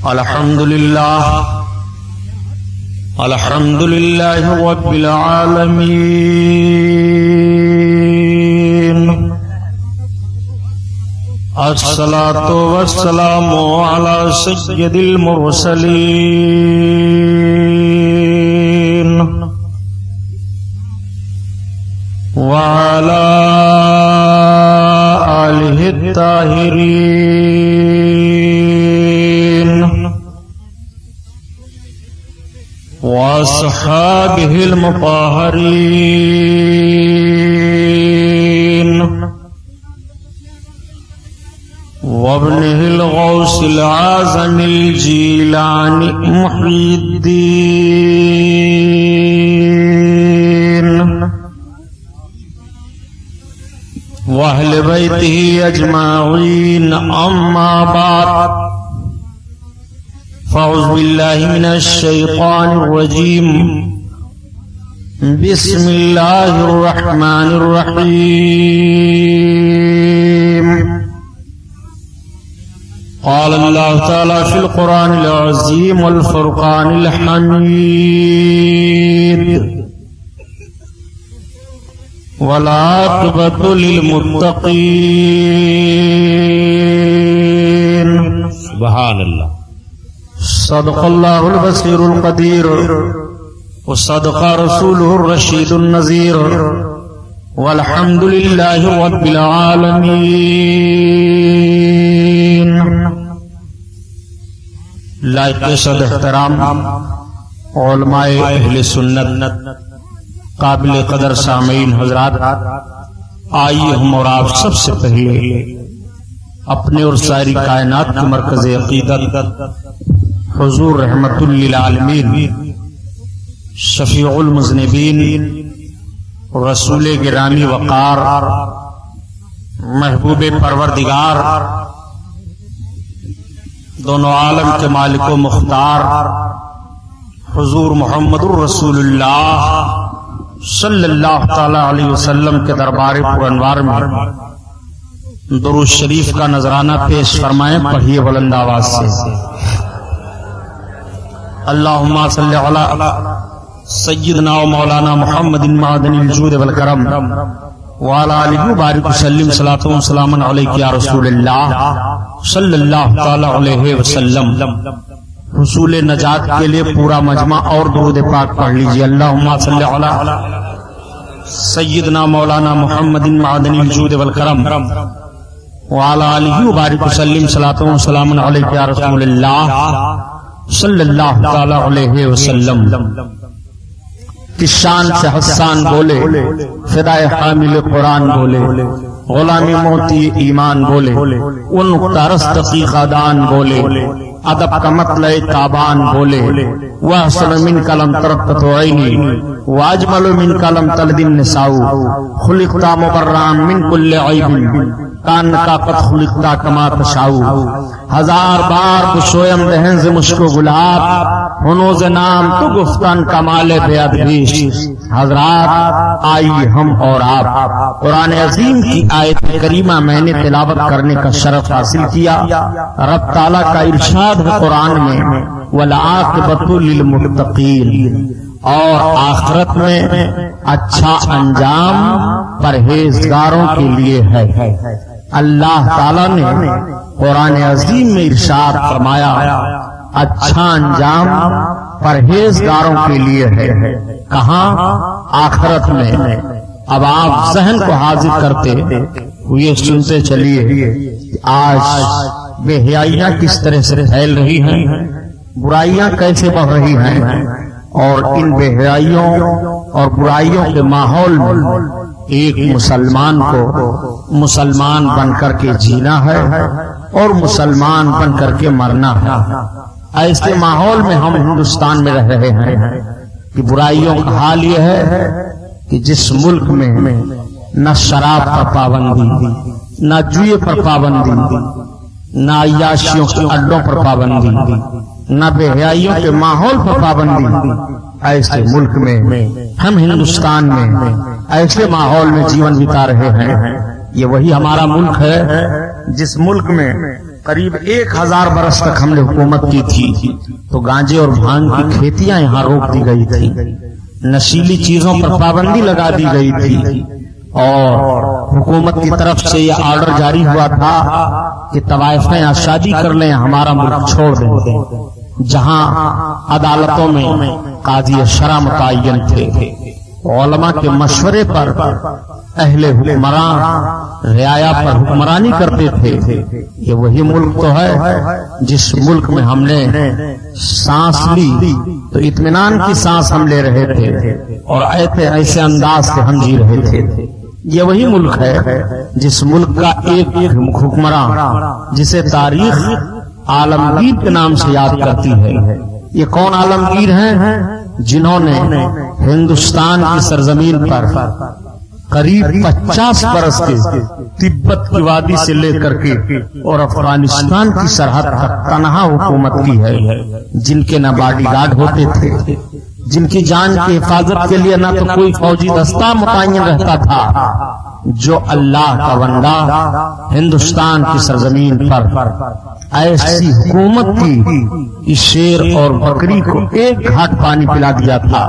الحمد لله رب العالمين الصلاة والسلام على سيد المرسلين وعلى آله الطاهرين وأصحابه المطهرين وابنه الغوث العازم الجيلاني محي الدين وأهل بيته أجمعين. أما بعد، فأعوذ بالله من الشيطان الرجيم. بسم الله الرحمن الرحيم. قال الله تعالى في القرآن العظيم والفرقان الحميد: والعاقبة للمتقين. سبحان اللہ. صدق الله البصير القدير وصدق رسوله الرشيد النذير والحمد لله رب العالمين. لائق صد احترام علماء اہل سنت، قابل قدر سامعین حضرات، آئیے ہم اور آپ سب سے پہلے اپنے اور ساری کائنات کے مرکز عقیدت حضور رحمت للعالمین، شفیع المذنبین، رسول گرامی وقار، محبوب پروردگار، دونوں عالم کے مالک و مختار حضور محمد الرسول اللہ صلی اللہ تعالی علیہ وسلم کے دربار پر انوار میں درود شریف کا نذرانہ پیش فرمائیں. پڑھیے بلند آواز سے: اللہم صلی علی سیدنا و مولانا محمد معدن الجود والکرم وعلی آلہ وبارک وسلم صلاۃ و سلام علیک یا رسول اللہ صلی اللہ تعالی علیہ وسلم. حصول نجات کے لیے پورا مجمع اور درود پاک پڑھ لیجیے. اللہم صلی علی سیدنا مولانا محمد معدن الجود والکرم وعلی آلہ وبارک وسلم صلاۃ و سلام علیک یا رسول اللہ صلی اللہ تعالی علیہ وسلم. کس شان سے حسان بولے، فدائے حامل قرآن بولے، غلامی موتی ایمان بولے، ان نقطہ تقیقہ دان بولے، ادب کا مطلع تابان بولے، وَأَحْسَنُ مِنْكَ لَمْ تَرَقَّتُ عَيْنِي وَأَجْمَلُ مِنْكَ لَمْ تَلِدِ النِّسَاءُ خُلِقْتَ مُبَرَّأً مِنْ كُلِّ عَيْبٍ کَأَنَّكَ قَدْ خُلِقْتَ كَمَا تَشَاءُ. ہزار بار بشویم دہن سے مشک و گلاب، ہنوز نام تو گفتن کمال بے ادبیش. حضرات، آئیے ہم اور آپ قرآن عظیم کی آیت کریمہ میں نے تلاوت کرنے کا شرف حاصل کیا. رب تعالیٰ کا ارشاد ہے قرآن میں: والعاقبۃ للمتقین، اور آخرت میں اچھا انجام پرہیزگاروں کے لیے ہے. اللہ تعالیٰ نے قرآن عظیم میں ارشاد فرمایا اچھا انجام پرہیزگاروں کے لیے ہے. کہاں؟ آخرت میں. اب آپ ذہن کو حاضر کرتے ہوئے سنتے چلیے آج بے حیائیاں کس طرح سے پھیل رہی ہیں، برائیاں کیسے بڑھ رہی ہیں، اور ان بے حیائیوں اور برائیوں کے ماحول میں ایک مسلمان کو مسلمان بن کر کے جینا ہے اور مسلمان بن کر کے مرنا ہے. ایسے ماحول میں ہم ہندوستان میں رہ رہے ہیں کہ برائیوں کا حال یہ ہے کہ جس ملک میں نہ شراب پر پابندی، نہ جوئے پر پابندی، نہ عیاشیوں کے اڈوں پر پابندی، نہ بے حیائیوں کے ماحول پر پابندی، ایسے ملک میں ہم ہندوستان میں ایسے ماحول میں جیون بتا رہے ہیں. یہ وہی ہمارا ملک ہے جس ملک میں قریب 1000 برس تک ہم نے حکومت کی تھی تو گانجے اور بھانگ کی کھیتیاں یہاں روک دی گئی تھی، نشیلی چیزوں پر پابندی لگا دی گئی تھی، اور حکومت کی طرف سے یہ آرڈر جاری ہوا تھا کہ طوائفیں یہاں شادی کر لیں، ہمارا ملک چھوڑ دیں، جہاں عدالتوں میں قاضی شرع متعین تھے، علماء کے مشورے پر اہل حکمران رعایا پر حکمرانی کرتے تھے۔ یہ وہی ملک تو ہے جس ملک میں ہم نے سانس لی تو اطمینان کی سانس ہم لے رہے تھے اور ایسے انداز سے ہم جی رہے تھے۔ یہ وہی ملک ہے جس ملک کا ایک حکمراں جسے تاریخ عالمگیر کے نام سے یاد کرتی ہے۔ یہ کون عالمگیر ہیں؟ جنہوں نے ہندوستان کی سرزمین پر قریب 50 برس کے تبت کی وادی سے لے کر کے اور افغانستان کی سرحد تک تنہا حکومت کی ہے، جن کے نہ باڈی گارڈ ہوتے تھے، جن کی جان کی حفاظت کے لیے نہ تو کوئی فوجی دستہ متعین رہتا تھا، جو اللہ کا بندہ ہندوستان کی سرزمین پر ایسی حکومت کی کہ شیر اور بکری کو ایک گھاٹ پانی پلا دیا تھا،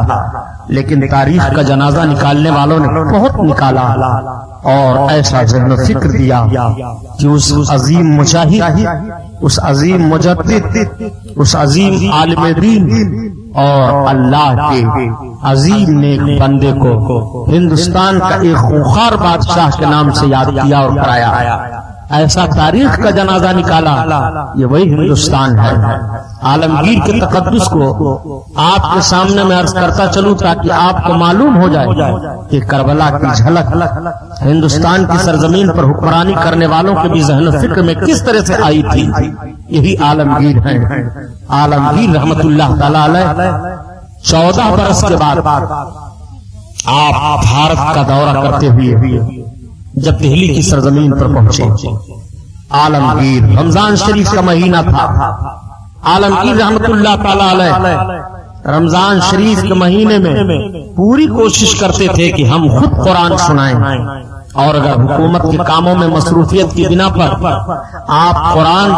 لیکن تاریخ کا جنازہ نکالنے والوں نے بہت نکالا اور ایسا ذہن و فکر دیا کہ اس عظیم مجاہد، اس عظیم مجدد، اس عظیم عالم دین اور اللہ کے عظیم نیک بندے کو ہندوستان کا ایک خوخار بادشاہ کے نام سے یاد کیا اور کرایا۔ ایسا تاریخ کا جنازہ نکالا، یہ وہی ہندوستان ہے۔ عالمگیر کے تقدس کو آپ کے سامنے میں عرض کرتا چلوں تاکہ آپ کو معلوم ہو جائے کہ کربلا کی جھلک ہندوستان کی سرزمین پر حکمرانی کرنے والوں کے بھی ذہن و فکر میں کس طرح سے آئی تھی۔ یہی عالمگیر ہیں۔ عالمگیر رحمت اللہ تعالی علیہ 14 برس کے بعد آپ بھارت کا دورہ کرتے ہوئے جب دہلی کی سرزمین پر پہنچے، عالمگیر رمضان شریف کا مہینہ تھا۔ عالمگیر رحمت اللہ تعالی علیہ رمضان شریف کے مہینے میں پوری کوشش کرتے تھے کہ ہم خود قرآن سنائیں، اور اگر حکومت کے کاموں میں مصروفیت کی بنا پر آپ قرآن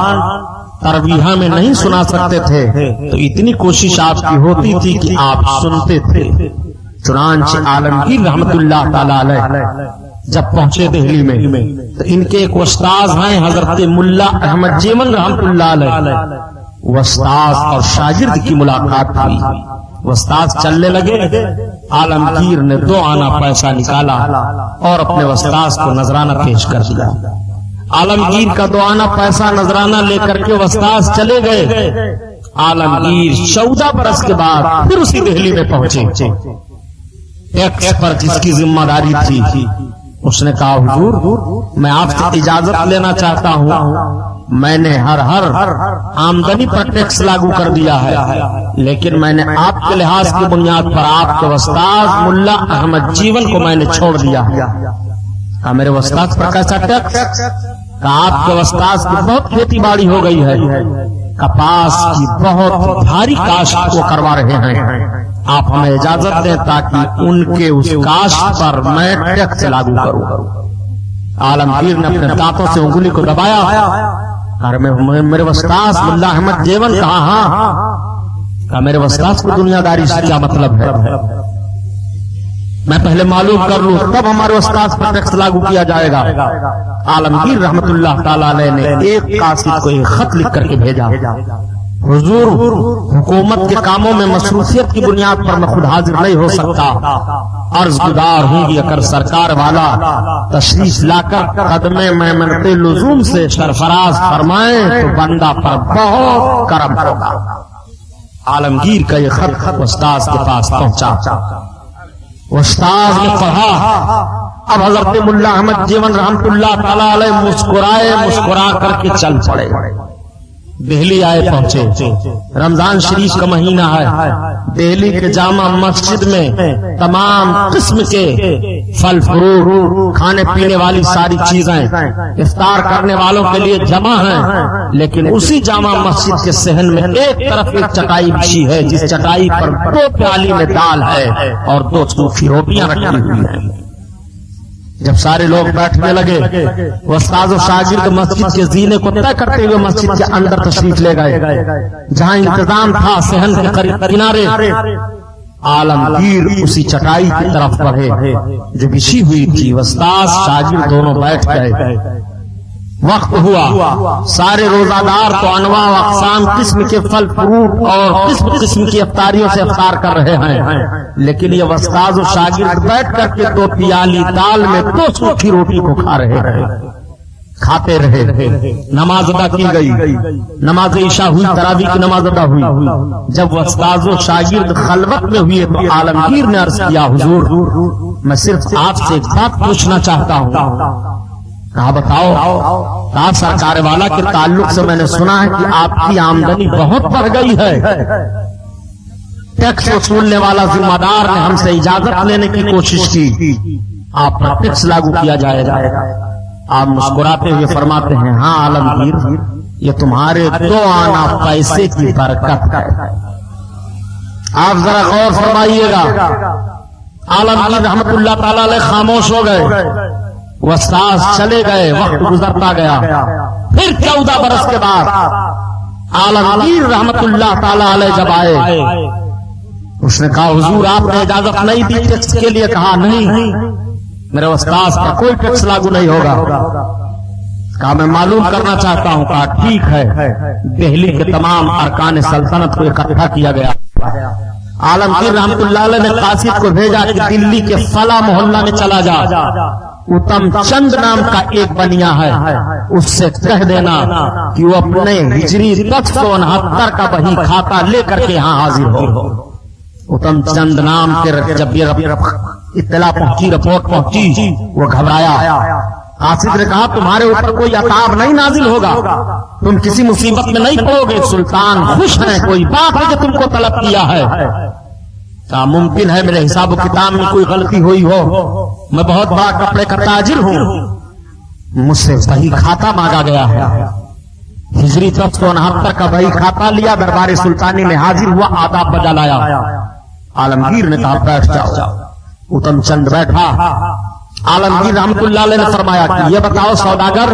تربیہ میں نہیں سنا سکتے تھے تو اتنی کوشش آپ کی ہوتی تھی کہ آپ سنتے تھے۔ چنانچہ عالمگیر رحمت اللہ تعالی علیہ جب پہنچے دہلی میں تو ان کے ایک استاذ ہیں حضرت ملا احمد جیون رحمت اللہ علیہ، استاذ اور شاگرد کی ملاقات ہوئی۔ استاذ چلنے لگے، عالمگیر نے 2 آنا پیسہ نکالا اور اپنے استاذ کو نذرانہ پیش کر دیا۔ عالمگیر کا 2 آنا پیسہ نذرانہ لے کر کے استاذ چلے گئے۔ عالمگیر 14 برس کے بعد پھر اسی دہلی میں پہنچے۔ ٹیکس پر جس کی ذمہ داری تھی، اس نے کہا حضور میں آپ سے اجازت لینا چاہتا ہوں، میں نے ہر آمدنی پر ٹیکس لاگو کر دیا ہے، لیکن میں نے آپ کے لحاظ کی بنیاد پر آپ کے استاذ ملا احمد جیون کو میں نے چھوڑ دیا۔ کہا میرے استاذ پر کیسا ٹیکس؟ کہا آپ کے استاذ کی بہت کھیتی باڑی ہو گئی ہے، کپاس کی بہت بھاری کاشت وہ کروا رہے ہیں، آپ ہمیں اجازت دیں تاکہ ان کے اس کاشت پر میں ٹیکس لاگو کروں۔ عالمگیر نے اپنے دانتوں سے انگلی کو دبایا، میرے استاذ ملا احمد جیون کہا ہاں، کہا میرے استاذ کو دنیا داری سے کیا مطلب ہے، میں پہلے معلوم کر لوں تب ہمارے استاذ پر ٹیکس لاگو کیا جائے گا۔ عالمگیر رحمت اللہ تعالی علیہ نے ایک قاصد کو ایک خط لکھ کر کے بھیجا، حضور حکومت کے کاموں میں مصروفیت کی بنیاد پر میں خود حاضر نہیں ہو سکتا، عرض گزار ہوں گی اگر سرکار والا تشریف لا کر قدمے میں منتے لزوم سے سرفراز فرمائیں تو بندہ پر بہت کرم ہوگا۔ عالمگیر کا یہ خط استاذ کے پاس پہنچا، استاذ نے پڑھا۔ اب حضرت ملا احمد جیون رحمت اللہ تعالی علیہ مسکرا کر کے چل پڑے، دہلی آئے پہنچے۔ رمضان شریف کا مہینہ ہے، دہلی کے جامع مسجد میں تمام قسم کے پھل فروٹ، کھانے پینے والی ساری چیزیں افطار کرنے والوں کے لیے جمع ہیں، لیکن اسی جامع مسجد کے صحن میں ایک طرف ایک چٹائی بچھی ہے، جس چٹائی پر 2 پیالی میں دال ہے اور 2 سوکھی روٹیاں رکھی ہوئی ہیں۔ جب سارے لوگ بیٹھنے لگے، استاد و شاگرد مسجد کے زینے کو طے کرتے ہوئے مسجد کے اندر تشریف لے گئے، جہاں انتظام تھا صحن کے قریب کنارے۔ عالمگیر اسی چٹائی کی طرف بڑھے جو بچھی ہوئی تھی، استاد شاگرد دونوں بیٹھ گئے۔ وقت ہوا، سارے روزہ دار تو انواع و اقسام قسم کے پھل فروٹ اور قسم قسم کی افطاریوں سے افطار کر رہے ہیں، لیکن یہ استاد و شاگرد بیٹھ کر کے 2 پیالی دال میں 2 سوکھی روٹی کو کھاتے رہے۔ نماز ادا کی گئی، نماز عشاء ہوئی، تراویح کی نماز ادا ہوئی۔ جب استاد و شاگرد خلوت میں ہوئے تو عالمگیر نے عرض کیا، حضور میں صرف آپ سے ایک بات پوچھنا چاہتا ہوں۔ کہا بتاؤ۔ کہا سرکار والا کے تعلق سے میں نے سنا ہے کہ آپ کی آمدنی بہت بڑھ گئی ہے، ٹیکس وصولنے والا ذمہ دار نے ہم سے اجازت لینے کی کوشش کی، آپ پر ٹیکس لاگو کیا جائے گا۔ آپ مسکراتے ہوئے فرماتے ہیں، ہاں عالمگیر، یہ تمہارے 2 آنا پیسے کی برکت ہے۔ آپ ذرا غور فرمائیے گا۔ عالمگیر رحمت اللہ تعالی علیہ خاموش ہو گئے، استاد چلے گئے، وقت گزرتا گیا۔ پھر 14 برس کے بعد عالمگیر رحمت اللہ تعالی علیہ جب آئے، اس نے کہا، حضور آپ نے اجازت نہیں دی ٹیکس کے لیے؟ کہا نہیں، میرے استاد کا کوئی ٹیکس لاگو نہیں ہوگا۔ کہا میں معلوم کرنا چاہتا ہوں۔ کہا ٹھیک ہے۔ دہلی کے تمام ارکان سلطنت کو اکٹھا کیا گیا۔ عالمگیر رحمت اللہ علیہ نے قاصد کو بھیجا کہ دلی کے فلاں محلہ میں چلا جا، اتم چند نام کا ایک بنیا ہے، اس سے کہہ دینا کہ وہ اپنے ہجری 1069 کا بہی کھاتا لے کر کے یہاں حاضر ہو۔ اتم چند نام کے جب یہ اطلاع پہنچی، رپورٹ پہنچی، وہ گھبرایا۔ قاصد نے کہا تمہارے اوپر کوئی عذاب نہیں نازل ہوگا، تم کسی مصیبت میں نہیں پڑو گے، سلطان خوش ہیں، کوئی بات ہے جو تم کو طلب کیا ہے؟ کہا ممکن ہے میرے حساب و کتاب میں کوئی غلطی ہوئی ہو، میں بہت بڑا کپڑے کا تاجر ہوں، مجھ سے بہی کھاتا مانگا گیا ہے۔ ہجری 1069 کا بہی کھاتا لیا، دربار سلطانی میں حاضر ہوا، آداب بجا لایا۔ عالمگیر نے کہا بیٹھ جاؤ۔ اتم چند بیٹھا۔ عالمگیر رحمت اللہ علیہ نے فرمایا کہ یہ بتاؤ سوداگر،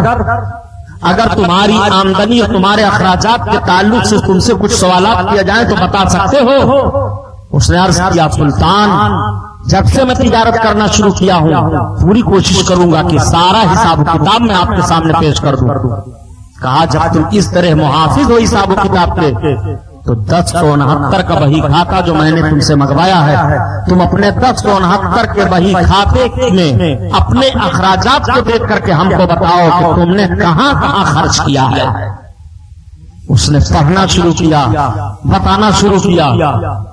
اگر تمہاری آمدنی اور تمہارے اخراجات کے تعلق سے تم سے کچھ سوالات کیے جائیں تو بتا سکتے ہو؟ اس نے عرض کیا سلطان، جب سے میں تجارت کرنا شروع کیا ہوں پوری کوشش کروں گا کہ سارا حساب و کتاب میں آپ کے سامنے پیش کر دوں۔ کہا جب تم اس طرح محافظ ہو حساب و کتاب کے تو 1069 کا بہی کھاتا جو میں نے تم سے منگوایا ہے، تم اپنے 1069 کے بہی کھاتے میں اپنے اخراجات کو دیکھ کر کے ہم کو بتاؤ کہ تم نے کہاں کہاں خرچ کیا ہے۔ اس نے پڑھنا شروع کیا، بتانا شروع کیا۔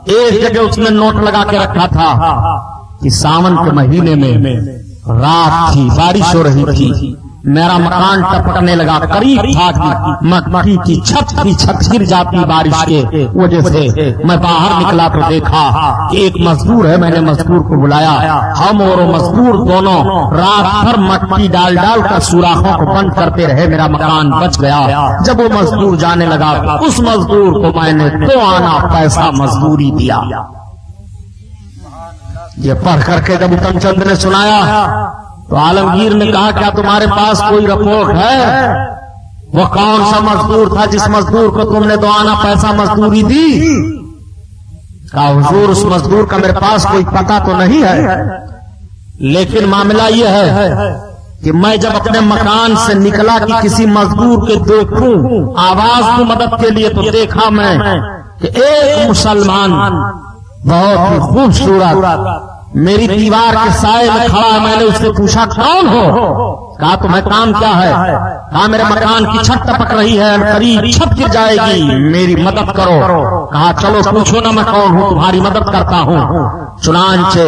ایک جگہ اس نے نوٹ لگا کے رکھا تھا کہ ساون کے مہینے میں رات تھی، بارش ہو رہی تھی، میرا مکان ٹپکنے لگا، قریب تھا کہ مٹی کی چھت گر جاتی بارش کے وجہ سے۔ میں باہر نکلا تو دیکھا کہ ایک مزدور ہے، میں نے مزدور کو بلایا، ہم اور وہ مزدور دونوں رات بھر مٹی ڈال ڈال کر سوراخوں کو بند کرتے رہے، میرا مکان بچ گیا۔ جب وہ مزدور جانے لگا تو اس مزدور کو میں نے 2 آنا پیسہ مزدوری دیا۔ یہ پڑھ کر کے جب اتم چند نے سنایا تو عالمگیر نے کہا کیا تمہارے پاس کوئی رپورٹ ہے؟ وہ کون سا مزدور تھا جس مزدور کو تم نے 2 آنا پیسہ مزدوری دی؟ کہا حضور اس مزدور کا میرے پاس کوئی پتہ تو نہیں ہے، لیکن معاملہ یہ ہے کہ میں جب اپنے مکان سے نکلا کہ کسی مزدور کے دیکھوں آواز کی مدد کے لیے تو دیکھا میں کہ ایک مسلمان بہت ہی خوبصورت میری دیوار کے سائے میں کھڑا ہے۔ میں نے اس سے پوچھا کون ہو؟ کہا تمہیں کام کیا ہے؟ کہا میرے مکان کی چھت ٹپک رہی ہے، قریب چھت گر جائے گی، میری مدد کرو۔ کہا چلو پوچھو نا میں کون ہوں، تمہاری مدد کرتا ہوں۔ چنانچہ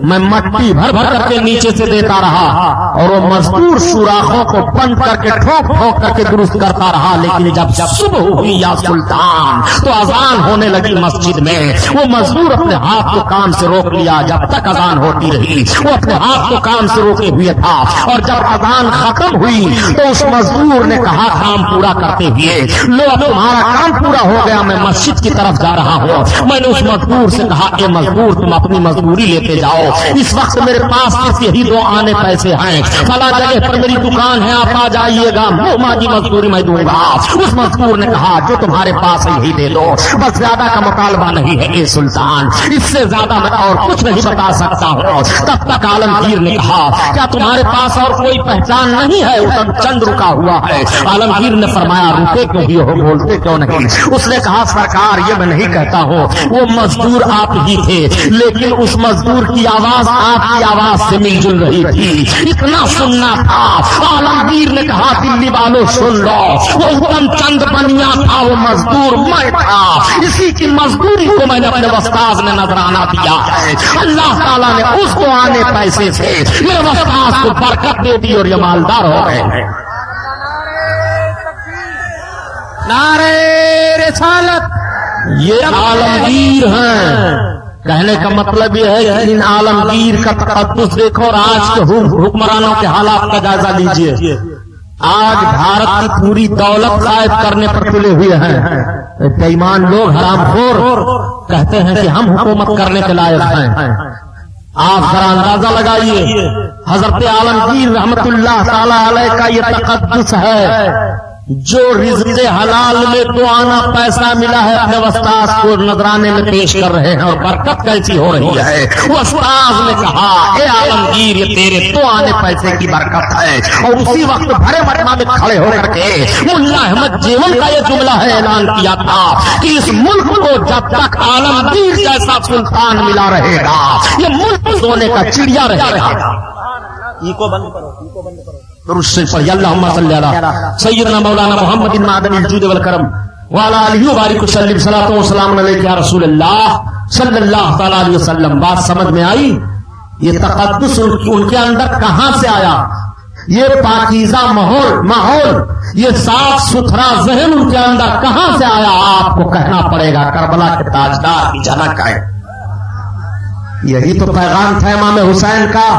میں مٹی بھر بھر کر کے نیچے سے دیتا رہا اور وہ مزدور سوراخوں کو بند کر کے ٹھوک ٹھوک کر کے درست کرتا رہا، لیکن جب صبح ہوئی یا سلطان تو اذان ہونے لگی مسجد میں، وہ مزدور اپنے ہاتھ کو کام سے روک لیا، جب تک اذان ہوتی رہی وہ اپنے ہاتھ کو کام سے روکے ہوئے تھا، اور جب اذان زبان ختم ہوئی تو اس مزدور نے کہا کام پورا کرتے ہوئے لو اب تمہارا کام پورا ہو گیا، میں مسجد کی طرف جا رہا ہوں۔ میں نے اس مزدور سے کہا کہ مزدور تم اپنی مزدوری لیتے جاؤ، اس وقت میرے پاس صرف یہی 2 آنے پیسے ہیں، فلاں جگہ پر میری دکان ہے، آپ آ جائیے گا، ماں کی مزدوری میں دوں گا۔ اس مزدور نے کہا جو تمہارے پاس ہے یہی دے دو، بس زیادہ کا مطالبہ نہیں ہے اے سلطان، اس سے زیادہ میں اور کچھ نہیں بتا سکتا ہوں۔ تب تک عالمگیر نے کہا کیا تمہارے پاس اور کوئی پہچان نہیں ہے؟ چند رکا ہوا ہے۔ عالمگیر نے فرمایا رکے کیوں ہی ہو، بولتے کیوں نہیں؟ اس نے کہا سرکار یہ میں نہیں کہتا ہوں، وہ مزدور آپ ہی تھے، لیکن اس مزدور کی آواز آپ کی آواز سے مل جل رہی تھی، اتنا سننا تھا۔ عالمگیر نے کہا دلی والوں سن لو، وہ اتم چند بنیا تھا، وہ مزدور میں تھا، اسی کی مزدوری کو میں نے اپنے استاذ نے نذرانہ دیا ہے۔ اللہ تعالیٰ نے اس کو آنے پیسے سے میرے استاذ کو برکت دے دی اور یہ مالدار ہو گئے ہیں۔ نعرہ رسالت، یہ عالمگیر ہیں۔ کہنے کا مطلب یہ ہے کہ ان عالمگیر کا تقدس دیکھو اور آج کے حکمرانوں کے حالات کا جائزہ لیجئے۔ آج بھارت کی پوری دولت قائد کرنے پر تلے ہوئے ہیں، بے ایمان لوگ حرام خور کہتے ہیں کہ ہم حکومت کرنے کے لائق ہیں۔ آپ ذرا اندازہ لگائیے حضرت عالمگیر رحمت اللہ تعالی علیہ کا یہ تقدس ہے، جو رزق حلال میں 2 آنا پیسہ ملا ہے اپنے استاذ کو نذرانے میں پیش کر رہے ہیں، اور برکت کیسی ہو رہی ہے۔ وہ استاذ نے کہا اے عالمگیر یہ تیرے 2 آنے پیسے کی برکت ہے، اور اسی وقت بھرے مجمع میں کھڑے ہو کر کے ملا احمد جیون کا یہ جملہ ہے اعلان کیا تھا کہ اس ملک کو جب تک عالمگیر جیسا سلطان ملا رہے گا یہ ملک سونے کا چڑیا رہے گا۔ اللہم صلی علی سیدنا مولانا محمد معدن الجود والکرم وعلی آلہ وبارک وسلم صلاۃ و سلام علیک یا رسول اللہ صلی اللہ تعالی علیہ وسلم۔ بات سمجھ میں آئی؟ یہ تقدس ان کے اندر کہاں سے آیا؟ یہ پاکیزہ ماحول، یہ صاف ستھرا ذہن ان کے اندر کہاں سے آیا؟ آپ کو کہنا پڑے گا کربلا کے تاجدار کی جھلک ہے۔ یہی تو پیغام تھا امام حسین کا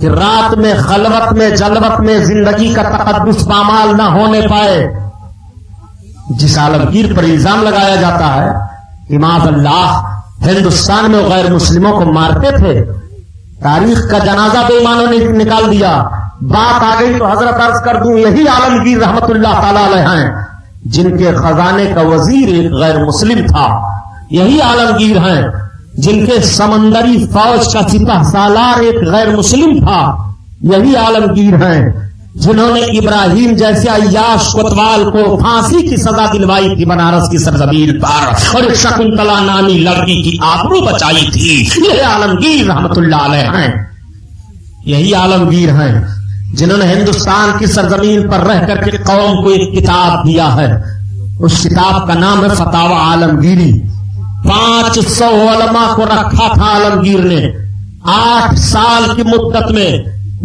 کہ رات میں خلوت میں جلوت میں زندگی کا تقدس پامال نہ ہونے پائے۔ جس عالمگیر پر الزام لگایا جاتا ہے معاذ اللہ ہندوستان میں غیر مسلموں کو مارتے تھے، تاریخ کا جنازہ بے ایمانوں نے نکال دیا۔ بات آ گئی تو حضرت عرض کر دوں یہی عالمگیر رحمت اللہ تعالی علیہ ہیں جن کے خزانے کا وزیر ایک غیر مسلم تھا، یہی عالمگیر ہیں جن کے سمندری فوج کا سپہ سالار ایک غیر مسلم تھا، یہی عالمگیر ہیں جنہوں نے ابراہیم جیسے عیاش کوتوال کو پھانسی کی سزا دلوائی تھی بنارس کی سرزمین پر، اور ایک شکنتلا نامی لڑکی کی آبرو بچائی تھی۔ یہ عالمگیر رحمت اللہ علیہ ہیں، یہی عالمگیر ہیں جنہوں نے ہندوستان کی سرزمین پر رہ کر کے قوم کو ایک کتاب دیا ہے، اس کتاب کا نام ہے فتاوی عالمگیری۔ 500 علماء کو رکھا تھا عالمگیر نے، 8 سال کی مدت میں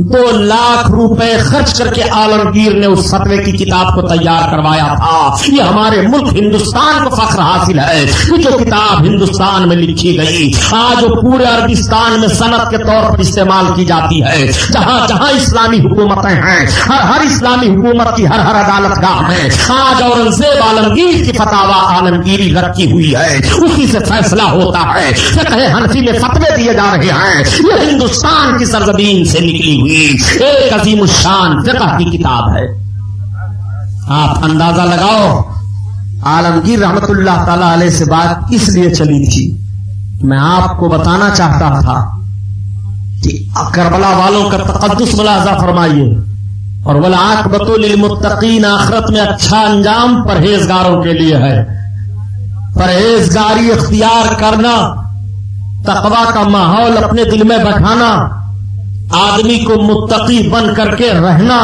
2 لاکھ روپے خرچ کر کے عالمگیر نے اس فتوے کی کتاب کو تیار کروایا تھا۔ یہ ہمارے ملک ہندوستان کو فخر حاصل ہے کہ جو کتاب ہندوستان میں لکھی گئی آج وہ پورے عربستان میں صنعت کے طور پر استعمال کی جاتی ہے۔ جہاں جہاں اسلامی حکومتیں ہیں، ہر اسلامی حکومت کی ہر عدالت گاہ میں آج اورنگزیب عالمگیر کی فتاوی عالمگیری رکھی ہوئی ہے، اسی سے فیصلہ ہوتا ہے۔ فقہ حنفی میں فتوے دیے جا رہے ہیں، یہ ہندوستان کی سرزمین سے نکلی ہوئی ایک عظیم الشان فقہ کی کتاب ہے۔ آپ اندازہ لگاؤ عالمگیر رحمت اللہ تعالی علیہ سے بات اس لیے چلی تھی، میں آپ کو بتانا چاہتا تھا کہ کربلا والوں کا تقدس ملاحظہ فرمائیے، اور والعاقبۃ للمتقین، آخرت میں اچھا انجام پرہیزگاروں کے لیے ہے۔ پرہیزگاری اختیار کرنا، تقوی کا ماحول اپنے دل میں بٹھانا، آدمی کو متقی بن کر کے رہنا،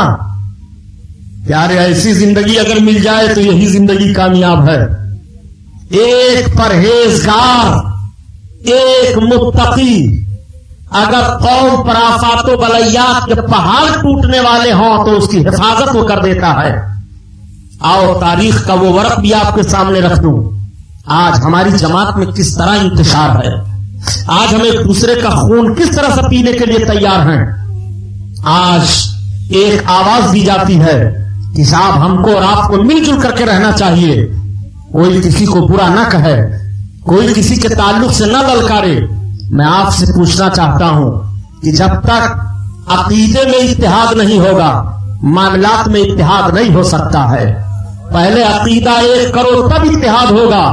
پیارے ایسی زندگی اگر مل جائے تو یہی زندگی کامیاب ہے۔ ایک پرہیزگار، ایک متقی اگر قوم پر آفات و بلیات کے پہاڑ ٹوٹنے والے ہوں تو اس کی حفاظت وہ کر دیتا ہے۔ اور تاریخ کا وہ ورق بھی آپ کے سامنے رکھ دوں، آج ہماری جماعت میں کس طرح انتشار ہے، آج ہم ایک دوسرے کا خون کس طرح سے پینے کے لیے تیار ہیں۔ آج ایک آواز دی جاتی ہے کہ صاحب ہم کو اور آپ کو مل جل کر کے رہنا چاہیے، کوئی کسی کو برا نہ کہے، کوئی کسی کے تعلق سے نہ للکارے۔ میں آپ سے پوچھنا چاہتا ہوں کہ جب تک عقیدے میں اتحاد نہیں ہوگا معاملات میں اتحاد نہیں ہو سکتا ہے۔ پہلے عقیدہ ایک کرو تب اتحاد ہوگا۔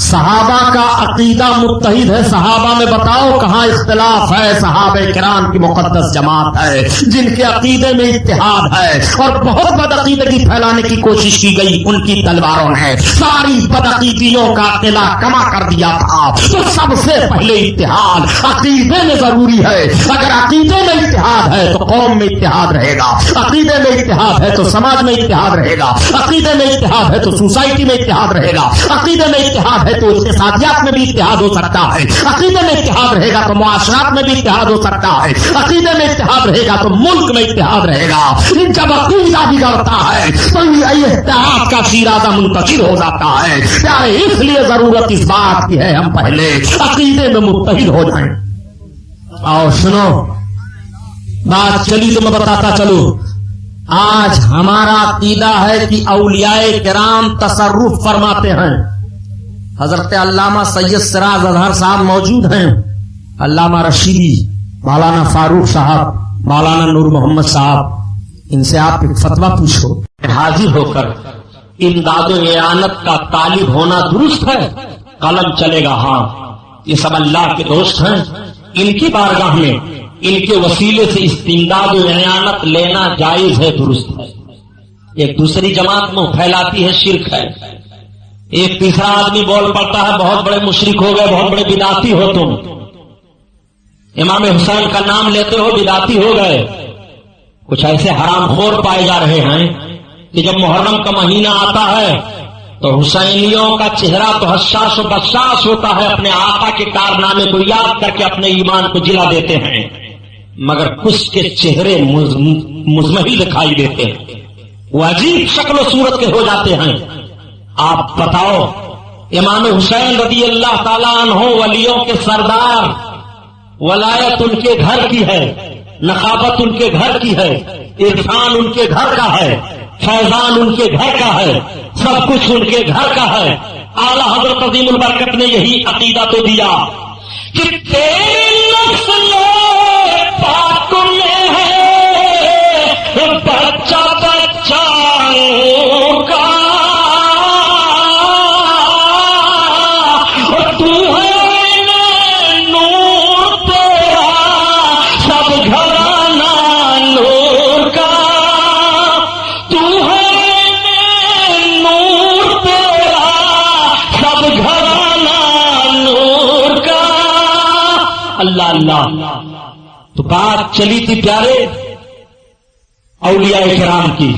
صحابہ کا عقیدہ متحد ہے، صحابہ میں بتاؤ کہاں اختلاف ہے؟ صحابہ کرام کی مقدس جماعت ہے جن کے عقیدے میں اتحاد ہے، اور بہت بدعقیدگی پھیلانے کی کوشش کی گئی ان کی تلواروں نے ساری بدعقیدیوں کا قلعہ کما کر دیا تھا۔ تو سب سے پہلے اتحاد عقیدے میں ضروری ہے۔ اگر عقیدے میں اتحاد ہے تو قوم میں اتحاد رہے گا، عقیدے میں اتحاد ہے تو سماج میں اتحاد رہے گا، عقیدے میں اتحاد ہے تو سوسائٹی میں اتحاد رہے گا، عقیدے میں اتحاد ہے تو اقتصادیات میں بھی اتحاد ہو سکتا ہے، عقیدے میں اتحاد رہے گا تو معاشرات میں بھی اتحاد ہو سکتا ہے، عقیدے میں اتحاد رہے گا تو ملک میں اتحاد رہے گا۔ جب عقیدہ بگڑتا ہے تو اتحاد کا شیرازہ منتشر ہو جاتا ہے۔ اس لیے ضرورت اس بات کی ہے ہم پہلے عقیدے میں متحد ہو جائیں۔ اور سنو، بات چلی تو میں بتاتا چلوں۔ آج ہمارا عقیدہ ہے کہ اولیاء کرام تصرف فرماتے ہیں۔ حضرت علامہ سید سراج اظہر صاحب موجود ہیں، علامہ رشیدی، مولانا فاروق صاحب، مولانا نور محمد صاحب، ان سے آپ ایک فتویٰ پوچھو۔ حاضر ہو کر امداد و اعانت کا طالب ہونا درست ہے؟ قلم چلے گا ہاں، یہ سب اللہ کے دوست ہیں، ان کی بارگاہ میں ان کے وسیلے سے امداد و اعانت لینا جائز ہے، درست ہے۔ ایک دوسری جماعت منہ پھیلاتی ہے شرک ہے، ایک تیسرا آدمی بول پڑتا ہے بہت بڑے مشرک ہو گئے، بہت بڑے بدعتی ہو تم، امام حسین کا نام لیتے ہو بدعتی ہو گئے۔ کچھ ایسے حرام خور پائے جا رہے ہیں کہ جب محرم کا مہینہ آتا ہے تو حسینیوں کا چہرہ تو حساس و بساس ہوتا ہے، اپنے آقا کے کارنامے کو یاد کر کے اپنے ایمان کو جلا دیتے ہیں، مگر کچھ کے چہرے مزمحل دکھائی دیتے ہیں، وہ عجیب شکل و صورت کے ہو جاتے ہیں۔ آپ بتاؤ، امام حسین رضی اللہ تعالیٰ عنہ ولیوں کے سردار، ولایت ان کے گھر کی ہے، نخابت ان کے گھر کی ہے، عرفان ان کے گھر کا ہے، فیضان ان کے گھر کا ہے، سب کچھ ان کے گھر کا ہے۔ اعلیٰ حضرت عظیم البرکت نے یہی عقیدہ تو دیا کہ تیری نسل پاک میں ہے بچہ بچہ کا، اللہ۔ تو بات چلی تھی پیارے اولیاء کرام کی،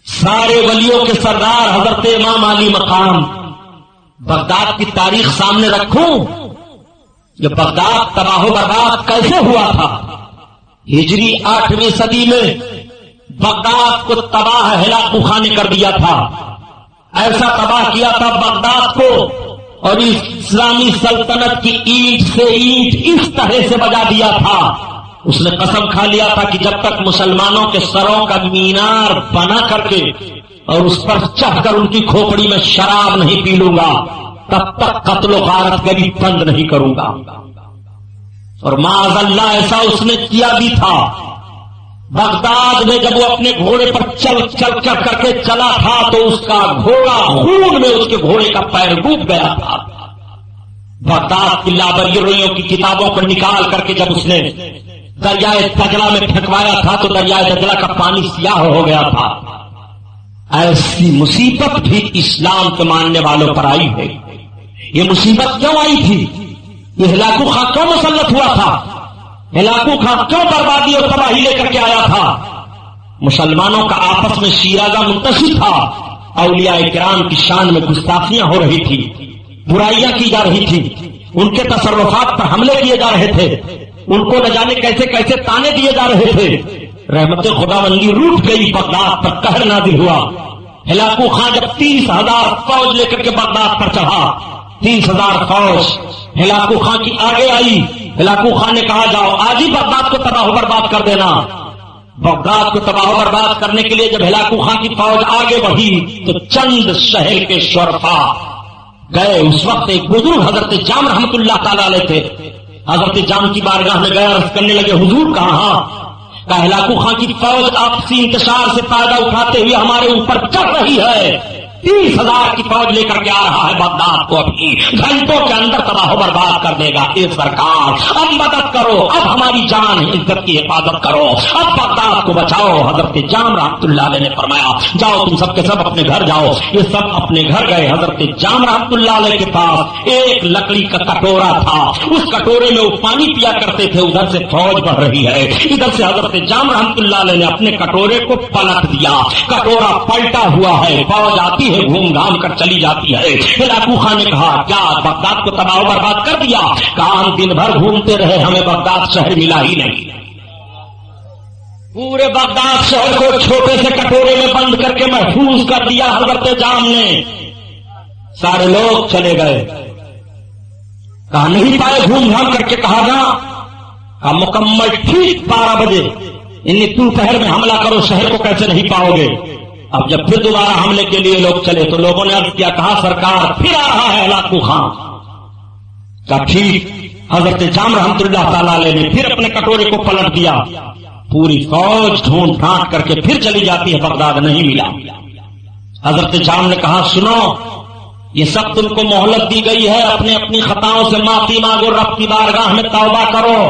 سارے ولیوں کے سردار حضرت امام علی مقام۔ بغداد کی تاریخ سامنے رکھوں، یہ بغداد تباہ و برباد کیسے ہوا تھا؟ ہجری 8ویں صدی میں بغداد کو تباہ ہلاکو خانے کر دیا تھا، ایسا تباہ کیا تھا بغداد کو، اور اسلامی سلطنت کی اینٹ سے اینٹ اس طرح سے بجا دیا تھا، اس نے قسم کھا لیا تھا کہ جب تک مسلمانوں کے سروں کا مینار بنا کر کے اور اس پر چڑھ کر ان کی کھوپڑی میں شراب نہیں پی لوں گا، تب تک قتل و غارت کبھی بند نہیں کروں گا۔ اور معاذ اللہ ایسا اس نے کیا بھی تھا۔ بغداد میں جب وہ اپنے گھوڑے پر چل کر کے چلا تھا تو اس کا گھوڑا خون میں اس کے گھوڑے کا پیر ڈوب گیا تھا۔ بغداد کی لابرگریوں کی کتابوں کو نکال کر کے جب اس نے دریائے دجلہ میں پھینکوایا تھا تو دریائے دجلہ کا پانی سیاہ ہو گیا تھا۔ ایسی مصیبت بھی اسلام کے ماننے والوں پر آئی ہے۔ یہ مصیبت کیوں آئی تھی؟ یہ ہلاکو خاں کیوں مسلط ہوا تھا؟ ہلاکو خاں کیوں بربادی اور تباہی لے کر کے آیا تھا؟ مسلمانوں کا آپس میں شیرازہ منتشر تھا، اولیاء کرام کی شان میں گستاخیاں ہو رہی تھی، برائیاں کی جا رہی تھی، ان کے تصرفات پر حملے کیے جا رہے تھے، ان کو نہ جانے کیسے کیسے تانے دیے جا رہے تھے۔ رحمت خداوندی روٹ گئی، بغداد پر قہر نازل ہوا۔ ہلاکو خاں جب 30,000 فوج لے کر کے بغداد پر چڑھا، 30,000 فوج ہلاکو خاں کی آگے آئی۔ ہلاکو خاں نے کہا جاؤ آج ہی بغداد کو تباہ و برباد کر دینا۔ بغداد کو تباہ و برباد کرنے کے لیے جب ہلاکو خان کی فوج آگے بڑھی تو چند شہر کے شرفا گئے. اس وقت ایک بزرگ حضرت جام رحمت اللہ تعالی علیہ تھے. حضرت جام کی بارگاہ میں گئے، عرض کرنے لگے حضور کہاں؟ کہ ہلاکو خان کی فوج آپسی انتشار سے فائدہ اٹھاتے ہوئے ہمارے اوپر چڑھ رہی ہے. 30,000 کی فوج لے کر کے آ رہا ہے بغداد کو، ابھی گھنٹوں کے اندر تباہ و برباد کر دے گا. اے سرکار اب مدد کرو، اب ہماری جان عزت کی حفاظت کرو، اب بغداد کو بچاؤ. حضرت جام رحمت اللہ علیہ نے فرمایا جاؤ تم سب کے سب اپنے گھر جاؤ. یہ سب اپنے گھر گئے. حضرت جام رحمت اللہ علیہ کے پاس ایک لکڑی کا کٹورا تھا، اس کٹورے میں وہ پانی پیا کرتے تھے. ادھر سے فوج بڑھ رہی ہے، ادھر سے حضرت جام رحمت اللہ علیہ نے اپنے کٹورے کو پلٹ دیا. کٹورا پلٹا ہوا ہے، فوج آتی ہے گھوم گھام کر چلی جاتی ہے. ہلاکو خان نے کہا کیا بغداد کو تباہ و برباد کر دیا؟ کہا ہم دن بھر گھومتے رہے، ہمیں بغداد شہر ملا ہی نہیں. پورے بغداد شہر کو چھوٹے سے کٹورے میں بند کر کے محفوظ کر دیا حضرت جام نے. سارے لوگ چلے گئے. کہا نہیں پائے، گھوم گھام کر کے کہا جا. کہا مکمل ٹھیک 12 بجے انہیں دوپہر میں حملہ کرو، شہر کو کیسے نہیں پاؤ گے؟ اب جب پھر دوبارہ حملے کے لیے لوگ چلے تو لوگوں نے عرض کیا کہا سرکار پھر آ رہا ہے ہلاکو خان. کہا ٹھیک. حضرت جام رحمت اللہ تعالی علیہ نے پھر اپنے کٹورے کو پلٹ دیا. پوری فوج ڈھونڈ ڈھانٹ کر کے پھر چلی جاتی ہے، بغداد نہیں ملا. حضرت جام نے کہا سنو یہ سب تم کو مہلت دی گئی ہے، اپنے اپنی خطاؤں سے معافی مانگو، رب کی بارگاہ میں توبہ کرو.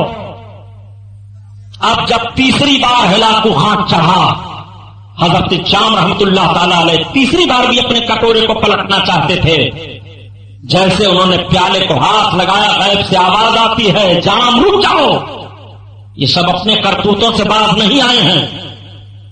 اب جب تیسری بار ہلاکو خان چڑھا، حضرت جام رحمت اللہ تعالی علیہ تیسری بار بھی اپنے کٹورے کو پلٹنا چاہتے تھے. جیسے انہوں نے پیالے کو ہاتھ لگایا، غیب سے آواز آتی ہے جام رک جاؤ. یہ سب اپنے کرتوتوں سے باز نہیں آئے ہیں،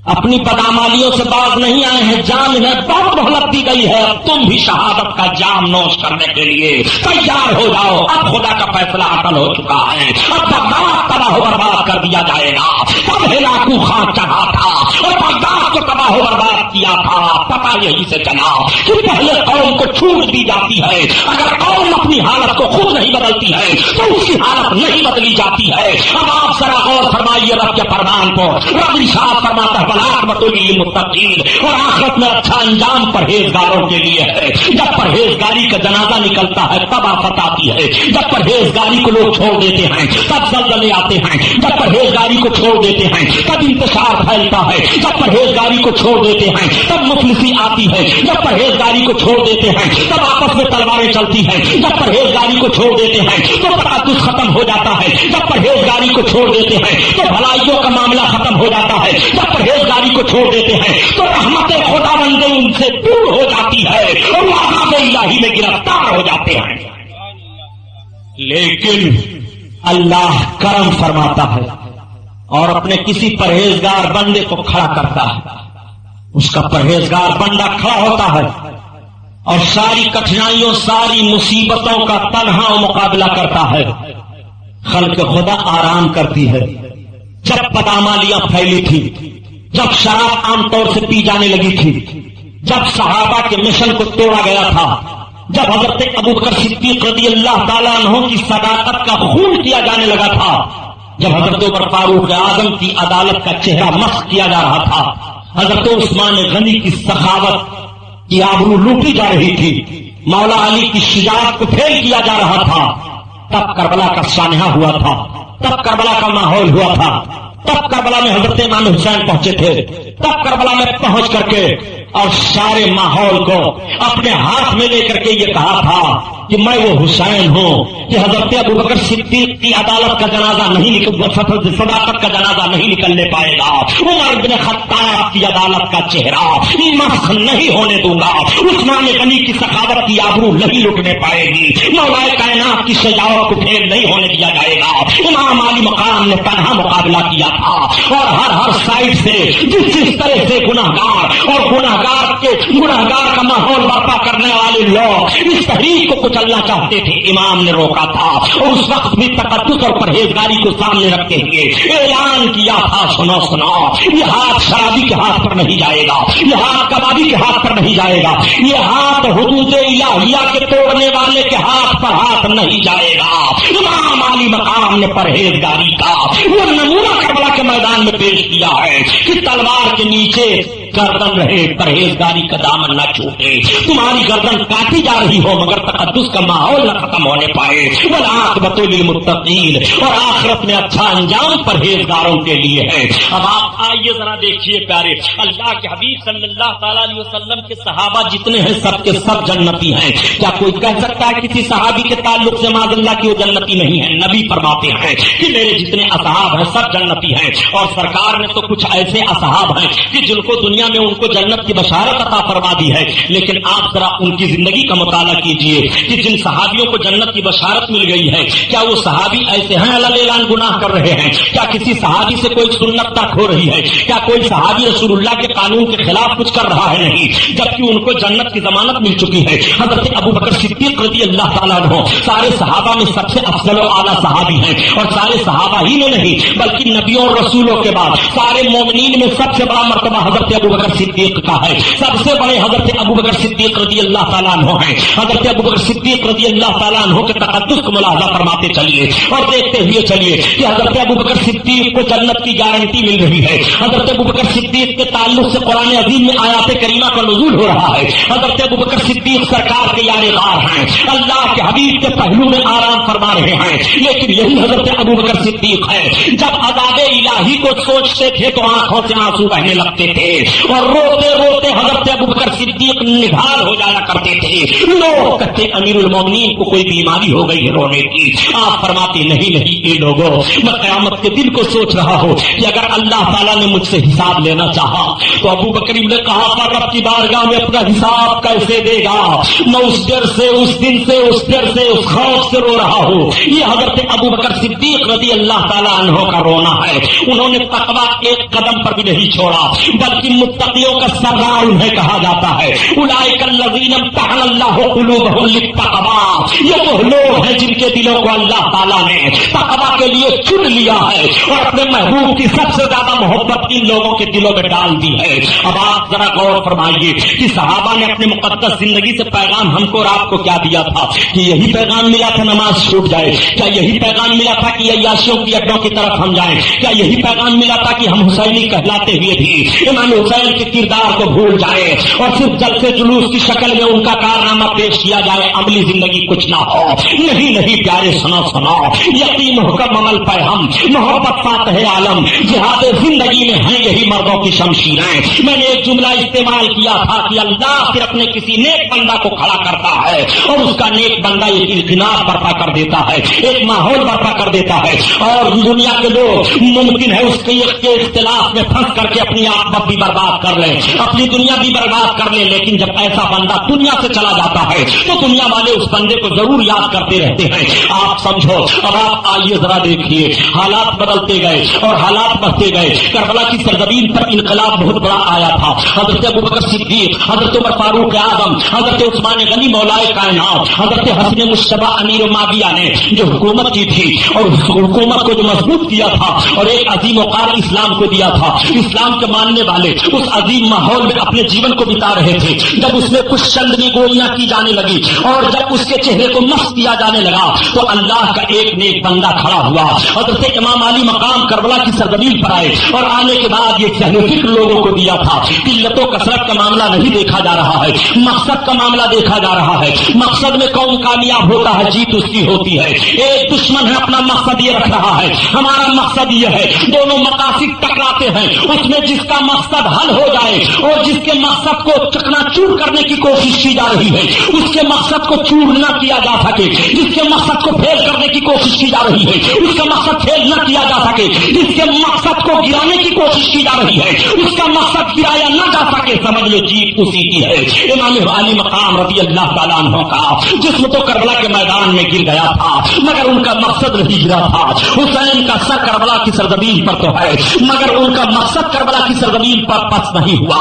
اپنی بدعمالیوں سے باز نہیں آئے ہیں. جام انہیں بہت مہلت دی گئی ہے، اب تم بھی شہادت کا جام نوش کرنے کے لیے تیار ہو جاؤ. اب خدا کا فیصلہ عطل ہو چکا ہے، اب بغداد تباہ و برباد کر دیا جائے گا. تب ہلاکو خان چڑھا تھا اور بغداد کو تباہ و برباد کیا تھا. پتہ یہی سے چلا کہ پہلے قوم کو چھوٹ دی جاتی ہے، اگر قوم اپنی حالت کو خود نہیں بدلتی ہے تو اس کی حالت نہیں بدلی جاتی ہے. اب آپ ذرا غور فرمائیے رب کے فرمان کو. رب ارشاد فرماتا ہے متقین، اور آخرت میں اچھا انجام پرہیزگاروں کے لیے ہے. جب پرہیزگاری کا جنازہ نکلتا ہے تب آفت آتی ہے. جب پرہیزگاری کو لوگ چھوڑ دیتے ہیں تب زلزلے آتے ہیں. جب پرہیزگاری کو چھوڑ دیتے ہیں تب انتشار پھیلتا ہے. جب پرہیزگاری کو چھوڑ دیتے ہیں تب مفلسی آتی ہے. جب پرہیزگاری کو چھوڑ دیتے ہیں تب آپس میں تلواریں چلتی ہیں. جب پرہیزگاری کو چھوڑ دیتے ہیں تو تقدس ختم ہو جاتا ہے. جب پرہیزگاری کو چھوڑ دیتے ہیں تو بھلائیوں کا معاملہ ختم ہو جاتا ہے. جب پرہیزگاری کو چھوڑ دیتے ہیں تو رحمت خدا بندے ان سے دور ہو جاتی ہے اور وہ عذاب الہی میں گرفتار ہو جاتے ہیں. لیکن اللہ کرم فرماتا ہے اور اپنے کسی پرہیزگار بندے کو کھڑا کرتا ہے. اس کا پرہیزگار بندہ کھڑا ہوتا ہے اور ساری کٹھنائیوں ساری مصیبتوں کا تنہا مقابلہ کرتا ہے. خلق خدا آرام کرتی ہے. جب بدعمالیاں پھیلی تھی، جب شراب عام طور سے پی جانے لگی تھی، جب صحابہ کے مشن کو توڑا گیا تھا، جب حضرت ابوبکر صدیق رضی اللہ تعالیٰ عنہ کی صداقت کا خون کیا جانے لگا تھا، جب حضرت عمر فاروق اعظم کی عدالت کا چہرہ مسخ کیا جا رہا تھا، حضرت عثمان غنی کی سخاوت کی آبرو لوٹی جا رہی تھی، مولا علی کی شجاعت کو پھیل کیا جا رہا تھا، تب کربلا کا سانحہ ہوا تھا، تب کربلا کا ماحول ہوا تھا، تب کربلا میں حضرت امام حسین پہنچے تھے. تب کربلا میں پہنچ کر کے اور سارے ماحول کو اپنے ہاتھ میں لے کر کے یہ کہا تھا کہ میں وہ حسین ہوں کہ حضرت ابوبکر صدیق کی عدالت کا جنازہ نہیں صداقت کا جنازہ نہیں نکلنے پائے گا. عمر بن خطاب کی عدالت کا چہرہ مسخ نہیں ہونے دوں گا. عثمان غنی کی سخاوت کی آبرو نہیں لٹنے پائے گی. مولا کائنات کی شجاعت کو پھیل نہیں ہونے دیا جائے گا. امام علی مقام نے تنہا مقابلہ کیا تھا اور ہر سائڈ سے جس طرح سے گناہگار اور گناہگار کا ماحول برپا کرنے والے لوگ اس تحریک کو کچلنا چاہتے تھے، امام نے روکا تھا اور اس وقت بھی تقدس اور پرہیزگاری کو سامنے رکھتے ہوئے اعلان کیا تھا، سنو سنو، یہ ہاتھ شرابی کے ہاتھ پر نہیں جائے گا، یہ ہاتھ کبابی کے ہاتھ پر نہیں جائے گا، یہ ہاتھ حدود الہیہ کے توڑنے والے کے ہاتھ پر ہاتھ نہیں جائے گا۔ امام علی مقام نے پرہیزگاری کا وہ نمونہ کربلا کے میدان میں پیش کیا ہے کہ تلوار کے نیچے گردن رہے، پرہیزگاری کا دامن نہ چھوٹے، تمہاری گردن کاٹی جا رہی ہو مگر تقدس کا ماحول نہ ختم ہونے پائے۔ والعاقبۃ للمتقین، اور آخرت میں اچھا انجام پرہیزگاروں کے لیے ہے۔ اب آپ آئیے ذرا دیکھیے پیارے، اللہ کے حبیب صلی اللہ تعالیٰ علیہ وسلم کے صحابہ جتنے ہیں سب کے سب جنتی ہیں۔ کیا کوئی کہہ سکتا ہے کسی صحابی کے تعلق سے معاذ اللہ کی وہ جنتی نہیں ہے؟ نبی فرماتے ہیں کہ میرے جتنے اصحاب ہیں سب جنتی ہیں، اور سرکار نے تو کچھ ایسے اصحاب ہیں کہ جن کو دنیا میں ان کو جنت کی بشارت عطا فرما دی ہے، لیکن آپ ذرا ان کی زندگی کا مطالعہ کیجئے کہ جن صحابیوں کو جنت کی بشارت مل گئی ہے، کیا وہ صحابی ایسے ہیں اللہ اعلان گناہ کر رہے ہیں؟ کیا کسی صحابی سے کوئی سنت تک ہو رہی ہے؟ کیا کوئی صحابی رسول اللہ کے قانون کے خلاف کچھ کر رہا ہے؟ نہیں، جبکہ ان کو جنت کی ضمانت مل چکی ہے۔ حضرت ابو بکر صدیق رضی اللہ تعالیٰ عنہ سارے صحابہ میں سب سے افضل و اعلیٰ صحابی ہیں، اور سارے صحابہ ہی میں نہیں بلکہ نبیوں اور رسولوں کے بعد سارے مومنین میں سب سے بڑا مرتبہ حضرت ابو بکر صدیق کا ہے۔ سب سے بڑے حضرت ابو بکر صدیق رضی اللہ تعالیٰ عنہ ہیں۔ حضرت ابو بکر صدیق رضی اللہ تعالیٰ عنہ کے تقدس کو ملاحظہ فرماتے چلیے اور دیکھتے ہوئے چلیے کہ حضرت ابو بکر صدیق کو جنت کی گارنٹی مل رہی ہے۔ حضرت ابو بکر صدیق کے تعلق سے قرآن عظیم میں آیات کریمہ کا نزول ہو رہا ہے۔ حضرت ابو بکر صدیق سرکار کے یار غار ہیں، اللہ کے حبیب کے پہلو میں آرام فرما رہے ہیں، لیکن یہی حضرت ابو بکر صدیق ہے جب عذاب الہی کو سوچتے تھے تو آنکھوں سے آنسو بہنے لگتے تھے، اور روتے روتے حضرت ابو بکر صدیق نڈھال ہو جایا کرتے تھے۔ لوگ کہتے امیر المومنین کو کوئی بیماری ہو گئی ہے رونے کی، آپ فرماتے نہیں نہیں یہ لوگوں، میں قیامت کے دن کو سوچ رہا ہوں کہ اگر اللہ تعالیٰ نے مجھ سے حساب لینا چاہا تو ابو بکر نے کہا پر رب کی بارگاہ میں اپنا حساب کیسے دے گا؟ میں اس ڈر سے، اس دن سے، اس ڈر سے، اس خوف سے رو رہا ہوں۔ یہ حضرت ابو بکر صدیق رضی اللہ تعالیٰ عنہ کا رونا ہے۔ انہوں نے تقویٰ ایک قدم پر بھی نہیں چھوڑا، بلکہ متقیوں کا سردار انہیں کہا جاتا ہے۔ اولئک الذین امتحن اللہ قلوبهم للتقویٰ، یہ وہ لوگ ہیں جن کے دلوں کو اللہ تعالیٰ نے تقویٰ کے لیے چن لیا ہے اور اپنے محبوب کی سب سے زیادہ محبت ان لوگوں کے دلوں میں ڈال دی ہے۔ اب آپ ذرا غور فرمائیے کہ صحابہ نے اپنے مقدس زندگی سے پیغام ہم کو اور آپ کو کیا دیا تھا؟ کہ یہی پیغام ملا تھا نماز چھوٹ جائے؟ کیا یہی پیغام ملا تھا کہ عیاشیوں کی اڈوں کی طرف ہم جائیں؟ کیا یہی پیغام ملا تھا کہ ہم حسینی کہلاتے ہوئے بھی امام حسین کے کردار کو بھول جائے اور صرف جلسے جلوس کی شکل میں ان کا کارنامہ پیش کیا جائے، عملی زندگی کچھ نہ ہو؟ نہیں نہیں پیارے، سنو سنو، یقین حکم عمل پر ہم محبت فاتح عالم جہاد زندگی میں ہیں یہی مردوں کی شمشیریں۔ میں نے ایک جملہ استعمال کیا تھا کہ اللہ پھر اپنے کسی نیک بندہ کو کھڑا کرتا ہے اور اس کا نیک بندہ ایک انقلاب برپا کر دیتا ہے، ایک ماحول برپا کر دیتا ہے، اور دنیا کے لوگ ممکن ہے اس کے اختلاف میں پھنس کر کے اپنی آخرت بھی برباد کر لیں، اپنی دنیا بھی برباد کر لیں، لیکن جب ایسا بندہ دنیا سے چلا جاتا ہے تو دنیا والے اس بندے کو ضرور یاد کرتے رہتے ہیں۔ آپ سمجھو، اب آپ آئیے ذرا دیکھیے، حالات بدلتے گئے اور حالات بڑھتے گئے۔ کربلا کی سرزمین پر انقلاب بہت بڑا آیا تھا۔ حضرت ابو بکر صدیق، حضرت عمر فاروق اعظم، حضرت عثمان غنی مولائے کائنات، حضرت حسن مشتبہ امیر معاویہ نے جو حکومت کی تھی اور اس حکومت کو جو مضبوط کیا تھا اور ایک عظیم وقار اسلام کو دیا تھا، اسلام کے ماننے والے اس عظیم ماحول میں اپنے جیون کو بتا رہے تھے۔ جب اس میں کچھ چندنی گولیاں کی جانے لگی اور جب اس کے چہرے کو مست کیا جانے لگا تو اللہ کا ایک نیک بندہ کھڑا ہوا۔ حضرت امام علی مقام کربلا کی سرزمین پر آئے اور آنے کے بعد یہ ذہن و فکر لوگوں کو دیا تھا، قلت و کثرت کا معاملہ نہیں دیکھا جا رہا ہے، مقصد کا معاملہ دیکھا جا رہا ہے۔ مقصد میں کون کامیاب ہوتا ہے جیت اس کی ہوتی ہے۔ ایک دشمن ہے اپنا مقصد یہ رکھ رہا ہے، ہمارا مقصد یہ ہے، دونوں مقاصد ٹکراتے ہیں، اس میں جس کا مقصد حل ہو جائے اور جس کے مقصد کو چکنا چور کرنے کی کوشش کی جا رہی ہے اس کے مقصد کو چور نہ کیا جا سکے، جس کے مقصد کو فیل کرنے کی کوشش کی جا رہی ہے اس کا مقصد فیل نہ کیا جا سکے، جس کے مقصد کو گرانے کی کوشش کی جا رہی ہے اس کا مقصد گرایا نہ جا سکے، سمجھ لو جیت اسی کی ہے۔ امام علی مقام رضی اللہ تعالیٰ عنہ کا جسم تو کربلا کے میدان میں گر گیا تھا مگر ان کا مقصد نہیں گرا تھا۔ حسین کا سر کربلا کی سرزمین پر تو ہے مگر ان کا مقصد کربلا کی سرزمین پر پس نہیں ہوا۔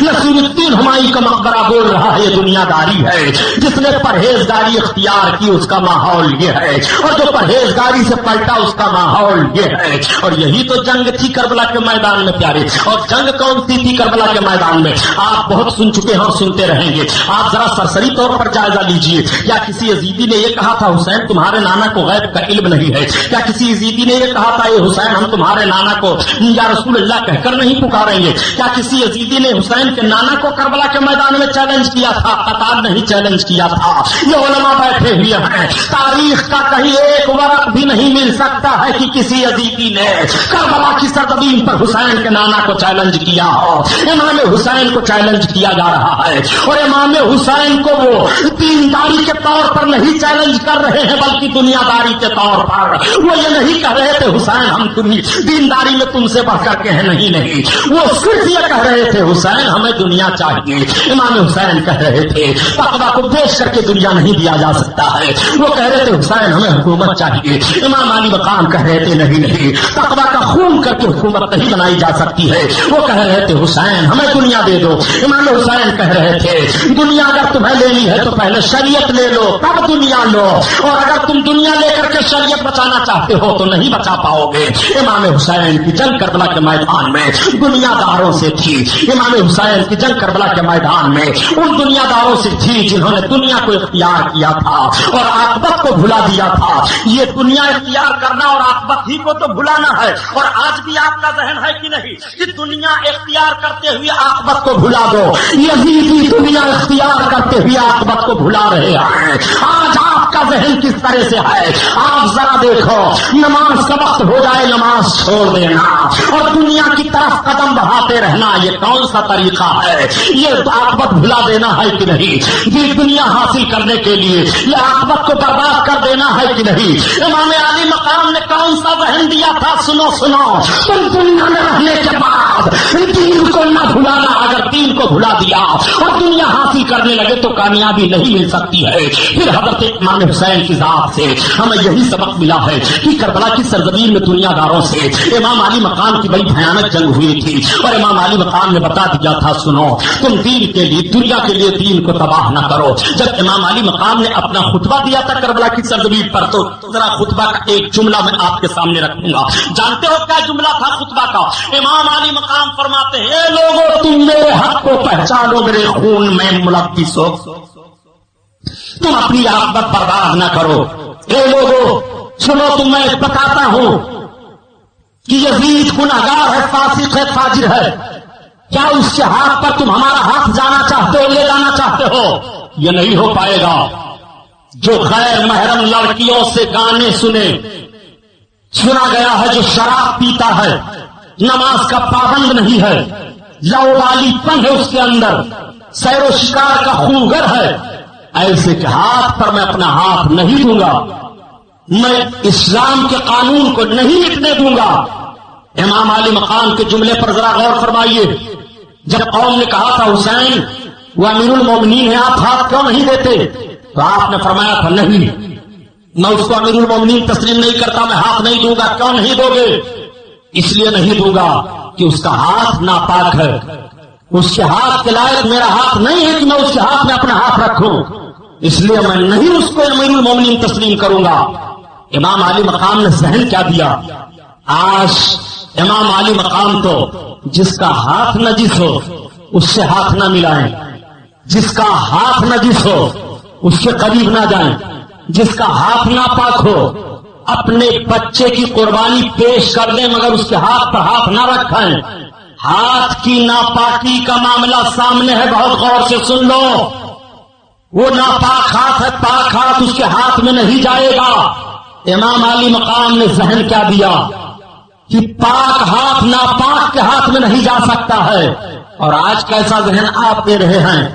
نصیر الدین ہمایوں کا مقبرہ بول رہا ہے یہ دنیا داری ہے، جس نے پرہیزگاری اختیار کی اس کا ماحول یہ ہے، اور جو پرہیزگاری سے پلٹا اس کا ماحول یہ ہے۔ اور یہی تو جنگ تھی کربلا کے میدان میں پیارے، اور جنگ کون سی تھی کربلا کے میدان میں؟ آپ بہت سن چکے ہیں اور سنتے رہیں گے، آپ ذرا سرسری طور پر جائزہ لیجئے۔ کیا کسی یزیدی نے یہ کہا تھا حسین تمہارے نانا کو غیب کا علم نہیں ہے؟ کیا کسی یزیدی نے یہ کہا تھا یہ حسین ہم تمہارے نانا کو یا رسول اللہ کہہ کر نہیں پکاریں گے؟ کیا کسی یزیدی نے حسین کے نانا کو کربلا کے میدان میں چیلنج کیا تھا؟ قطار نہیں چیلنج کیا تھا۔ یہ علماء بیٹھے ہوئے ہیں، تاریخ کا کہیں ایک ورق بھی نہیں مل سکتا ہے کہ کسی یزیدی نے کربلا کی سرزمین پر حسین کے نانا کو چیلنج کیا ہو۔ امام حسین کو چیلنج کیا جا رہا ہے، اور امام حسین کو وہ دینداری کے طور پر نہیں چیلنج کر رہے ہیں بلکہ دنیا داری کے طور پر۔ وہ یہ نہیں کہہ رہے تھے حسین ہم تمہیں دینداری میں تم سے بڑھ کر کے ہیں، نہیں نہیں، وہ صرف یہ کہہ رہے تھے حسین ہمیں دنیا چاہیے۔ امام حسین کہہ رہے تھے تقویٰ کو بیچ کر کے دنیا نہیں دیا جا سکتا ہے، وہ کہہ رہے تھے حسین ہمیں حکومت چاہیے۔ امام علی مقام کہہ رہے تھے نہیں نہیں، تقویٰ کا خون کر کے حکومت نہیں بنائی جا سکتی ہے، وہ کہہ رہے تھے حسین ہمیں دنیا دے دو۔ امام حسین کہہ رہے تھے دنیا اگر تمہیں لینی ہے تو پہلے شریعت لے لو تب دنیا لو، اور اگر تم دنیا لے کر کے شریعت بچانا چاہتے ہو تو نہیں بچا پاؤ گے۔ امام حسین کی جنگ کربلا کے میدان میں دنیا داروں سے تھی، امام حسین کی جنگ کربلا کے میدان میں ان دنیا داروں سے تھی جنہوں نے دنیا کو اختیار کیا تھا اور عاقبت کو بھلا دیا تھا۔ یہ دنیا اختیار کرنا اور عاقبت ہی کو تو بھلانا ہے، اور آج بھی آپ کا ذہن ہے کہ نہیں کہ دنیا اختیار کرتے ہوئے عاقبت کو بھلا دو؟ یزیدی دنیا اختیار کرتے ہوئے عاقبت کو بھلا رہے ہیں۔ آج آپ کا ذہن کس طرح سے ہے؟ آپ ذرا دیکھو، نماز کا وقت ہو جائے نماز چھوڑ دینا اور دنیا کی طرف قدم بڑھاتے رہنا، یہ کون سا طریقہ ہے؟ یہ عاقبت بھلا دینا ہے کہ نہیں؟ یہ دنیا حاصل کرنے کے لیے یہ عاقبت کو برباد کر دینا ہے کہ نہیں؟ امام علی مقام نے کون سا ذہن دیا تھا؟ سنو سنو، تم دنیا میں رہنے کے بعد دین کو نہ بھلانا، اگر دین کو بھلا دیا اور دنیا حاصل کرنے لگے تو کامیابی نہیں مل سکتی ہے۔ پھر حضرت امام حسین کی ذات سے ہمیں یہی سبق ملا ہے کہ کربلا کی سرزمین میں دنیا داروں سے امام علی مقام کی بڑی بھیانک جنگ ہوئی تھی، اور امام علی مقام نے بتا دیا تھا سنو تم دین کے لیے دنیا کے لیے دین کو تباہ نہ کرو۔ جب امام علی مقام نے اپنا خطبہ دیا تھا کربلا کی سرزمین پر تو ذرا خطبہ کا ایک جملہ میں آپ کے سامنے رکھوں گا۔ جانتے ہو کیا جملہ تھا خطبہ کا؟ امام علی مقام فرماتے ہیں اے لوگوں تم میرے حق کو پہچانو، میرے خون میں ملوث ہو، تم اپنی عاقبت برباد نہ کرو۔ اے لوگوں سنو، تم میں بتاتا ہوں کہ یزید گنہگار ہے، فاسق ہے، فاجر ہے، کیا اس کے ہاتھ پر تم ہمارا ہاتھ جانا چاہتے ہو، لے جانا چاہتے ہو؟ یہ نہیں ہو پائے گا۔ جو غیر محرم لڑکیوں سے گانے سنا گیا ہے، جو شراب پیتا ہے، نماز کا پابند نہیں ہے، لاوالی پن ہے اس کے اندر، سیر و شکار کا خوگر ہے، ایسے کے ہاتھ پر میں اپنا ہاتھ نہیں دوں گا، میں اسلام کے قانون کو نہیں مٹنے دوں گا۔ امام علی مقام کے جملے پر ذرا غور فرمائیے۔ جب قوم نے کہا تھا حسین وہ امیر المومنین ہے، آپ ہاتھ کیوں نہیں دیتے؟ تو آپ نے فرمایا تھا نہیں، میں اس کو امیر المومنین تسلیم نہیں کرتا، میں ہاتھ نہیں دوں گا۔ کیوں نہیں دو گے؟ اس لیے نہیں دوں گا کہ اس کا ہاتھ ناپاک ہے، اس کے ہاتھ کے لائق میرا ہاتھ نہیں ہے کہ میں اس کے ہاتھ میں اپنا ہاتھ رکھوں، اس لیے میں نہیں اس کو امیر المومنین تسلیم کروں گا۔ امام علی مقام نے ذہن کیا دیا؟ آج امام علی مقام تو جس کا ہاتھ نجس ہو اس سے ہاتھ نہ ملائیں، جس کا ہاتھ نجس ہو اس کے قریب نہ جائیں، جس کا ہاتھ ناپاک ہو اپنے بچے کی قربانی پیش کر دیں مگر اس کے ہاتھ پر ہاتھ نہ رکھیں۔ ہاتھ کی ناپاکی کا معاملہ سامنے ہے، بہت غور سے سن لو۔ وہ ناپاک ہاتھ ہے، پاک ہاتھ اس کے ہاتھ میں نہیں جائے گا۔ امام علی مقام نے ذہن کیا دیا کہ پاک ہاتھ ناپاک کے ہاتھ میں نہیں جا سکتا ہے، اور آج کیسا ذہن آپ دے رہے ہیں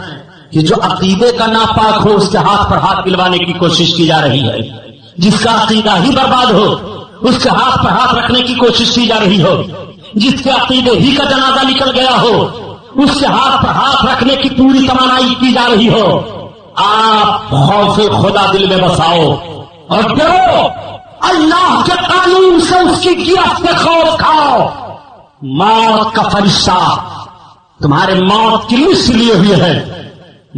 کہ جو عقیدے کا ناپاک ہو اس کے ہاتھ پر ہاتھ ملوانے کی کوشش کی جا رہی ہے، جس کا عقیدہ ہی برباد ہو اس کے ہاتھ پر ہاتھ رکھنے کی کوشش کی جا رہی ہو، جس کے عقیدے ہی کا جنازہ نکل گیا ہو اس کے ہاتھ پر ہاتھ رکھنے کی پوری توانائی کی جا رہی ہو۔ آپ خوف خدا دل میں بساؤ اور ڈرو، اللہ کے قانون سے اس کی گرفت سے خوف کھاؤ۔ موت کا فرشتہ تمہارے موت کی لسٹ لیے ہوئے ہے.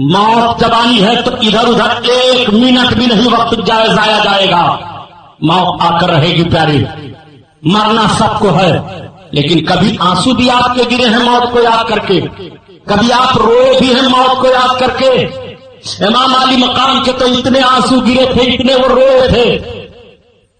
موت جب آنی ہے تو ادھر ادھر ایک منٹ بھی نہیں وقت ضائع جائے گا. موت آ کر رہے گی پیاری. مرنا سب کو ہے، لیکن کبھی آنسو بھی آپ کے گرے ہیں موت کو یاد کر کے، کبھی آپ روئے بھی ہیں موت کو یاد کر کے. امام علی مقام کے تو اتنے آنسو گرے تھے، اتنے وہ روئے تھے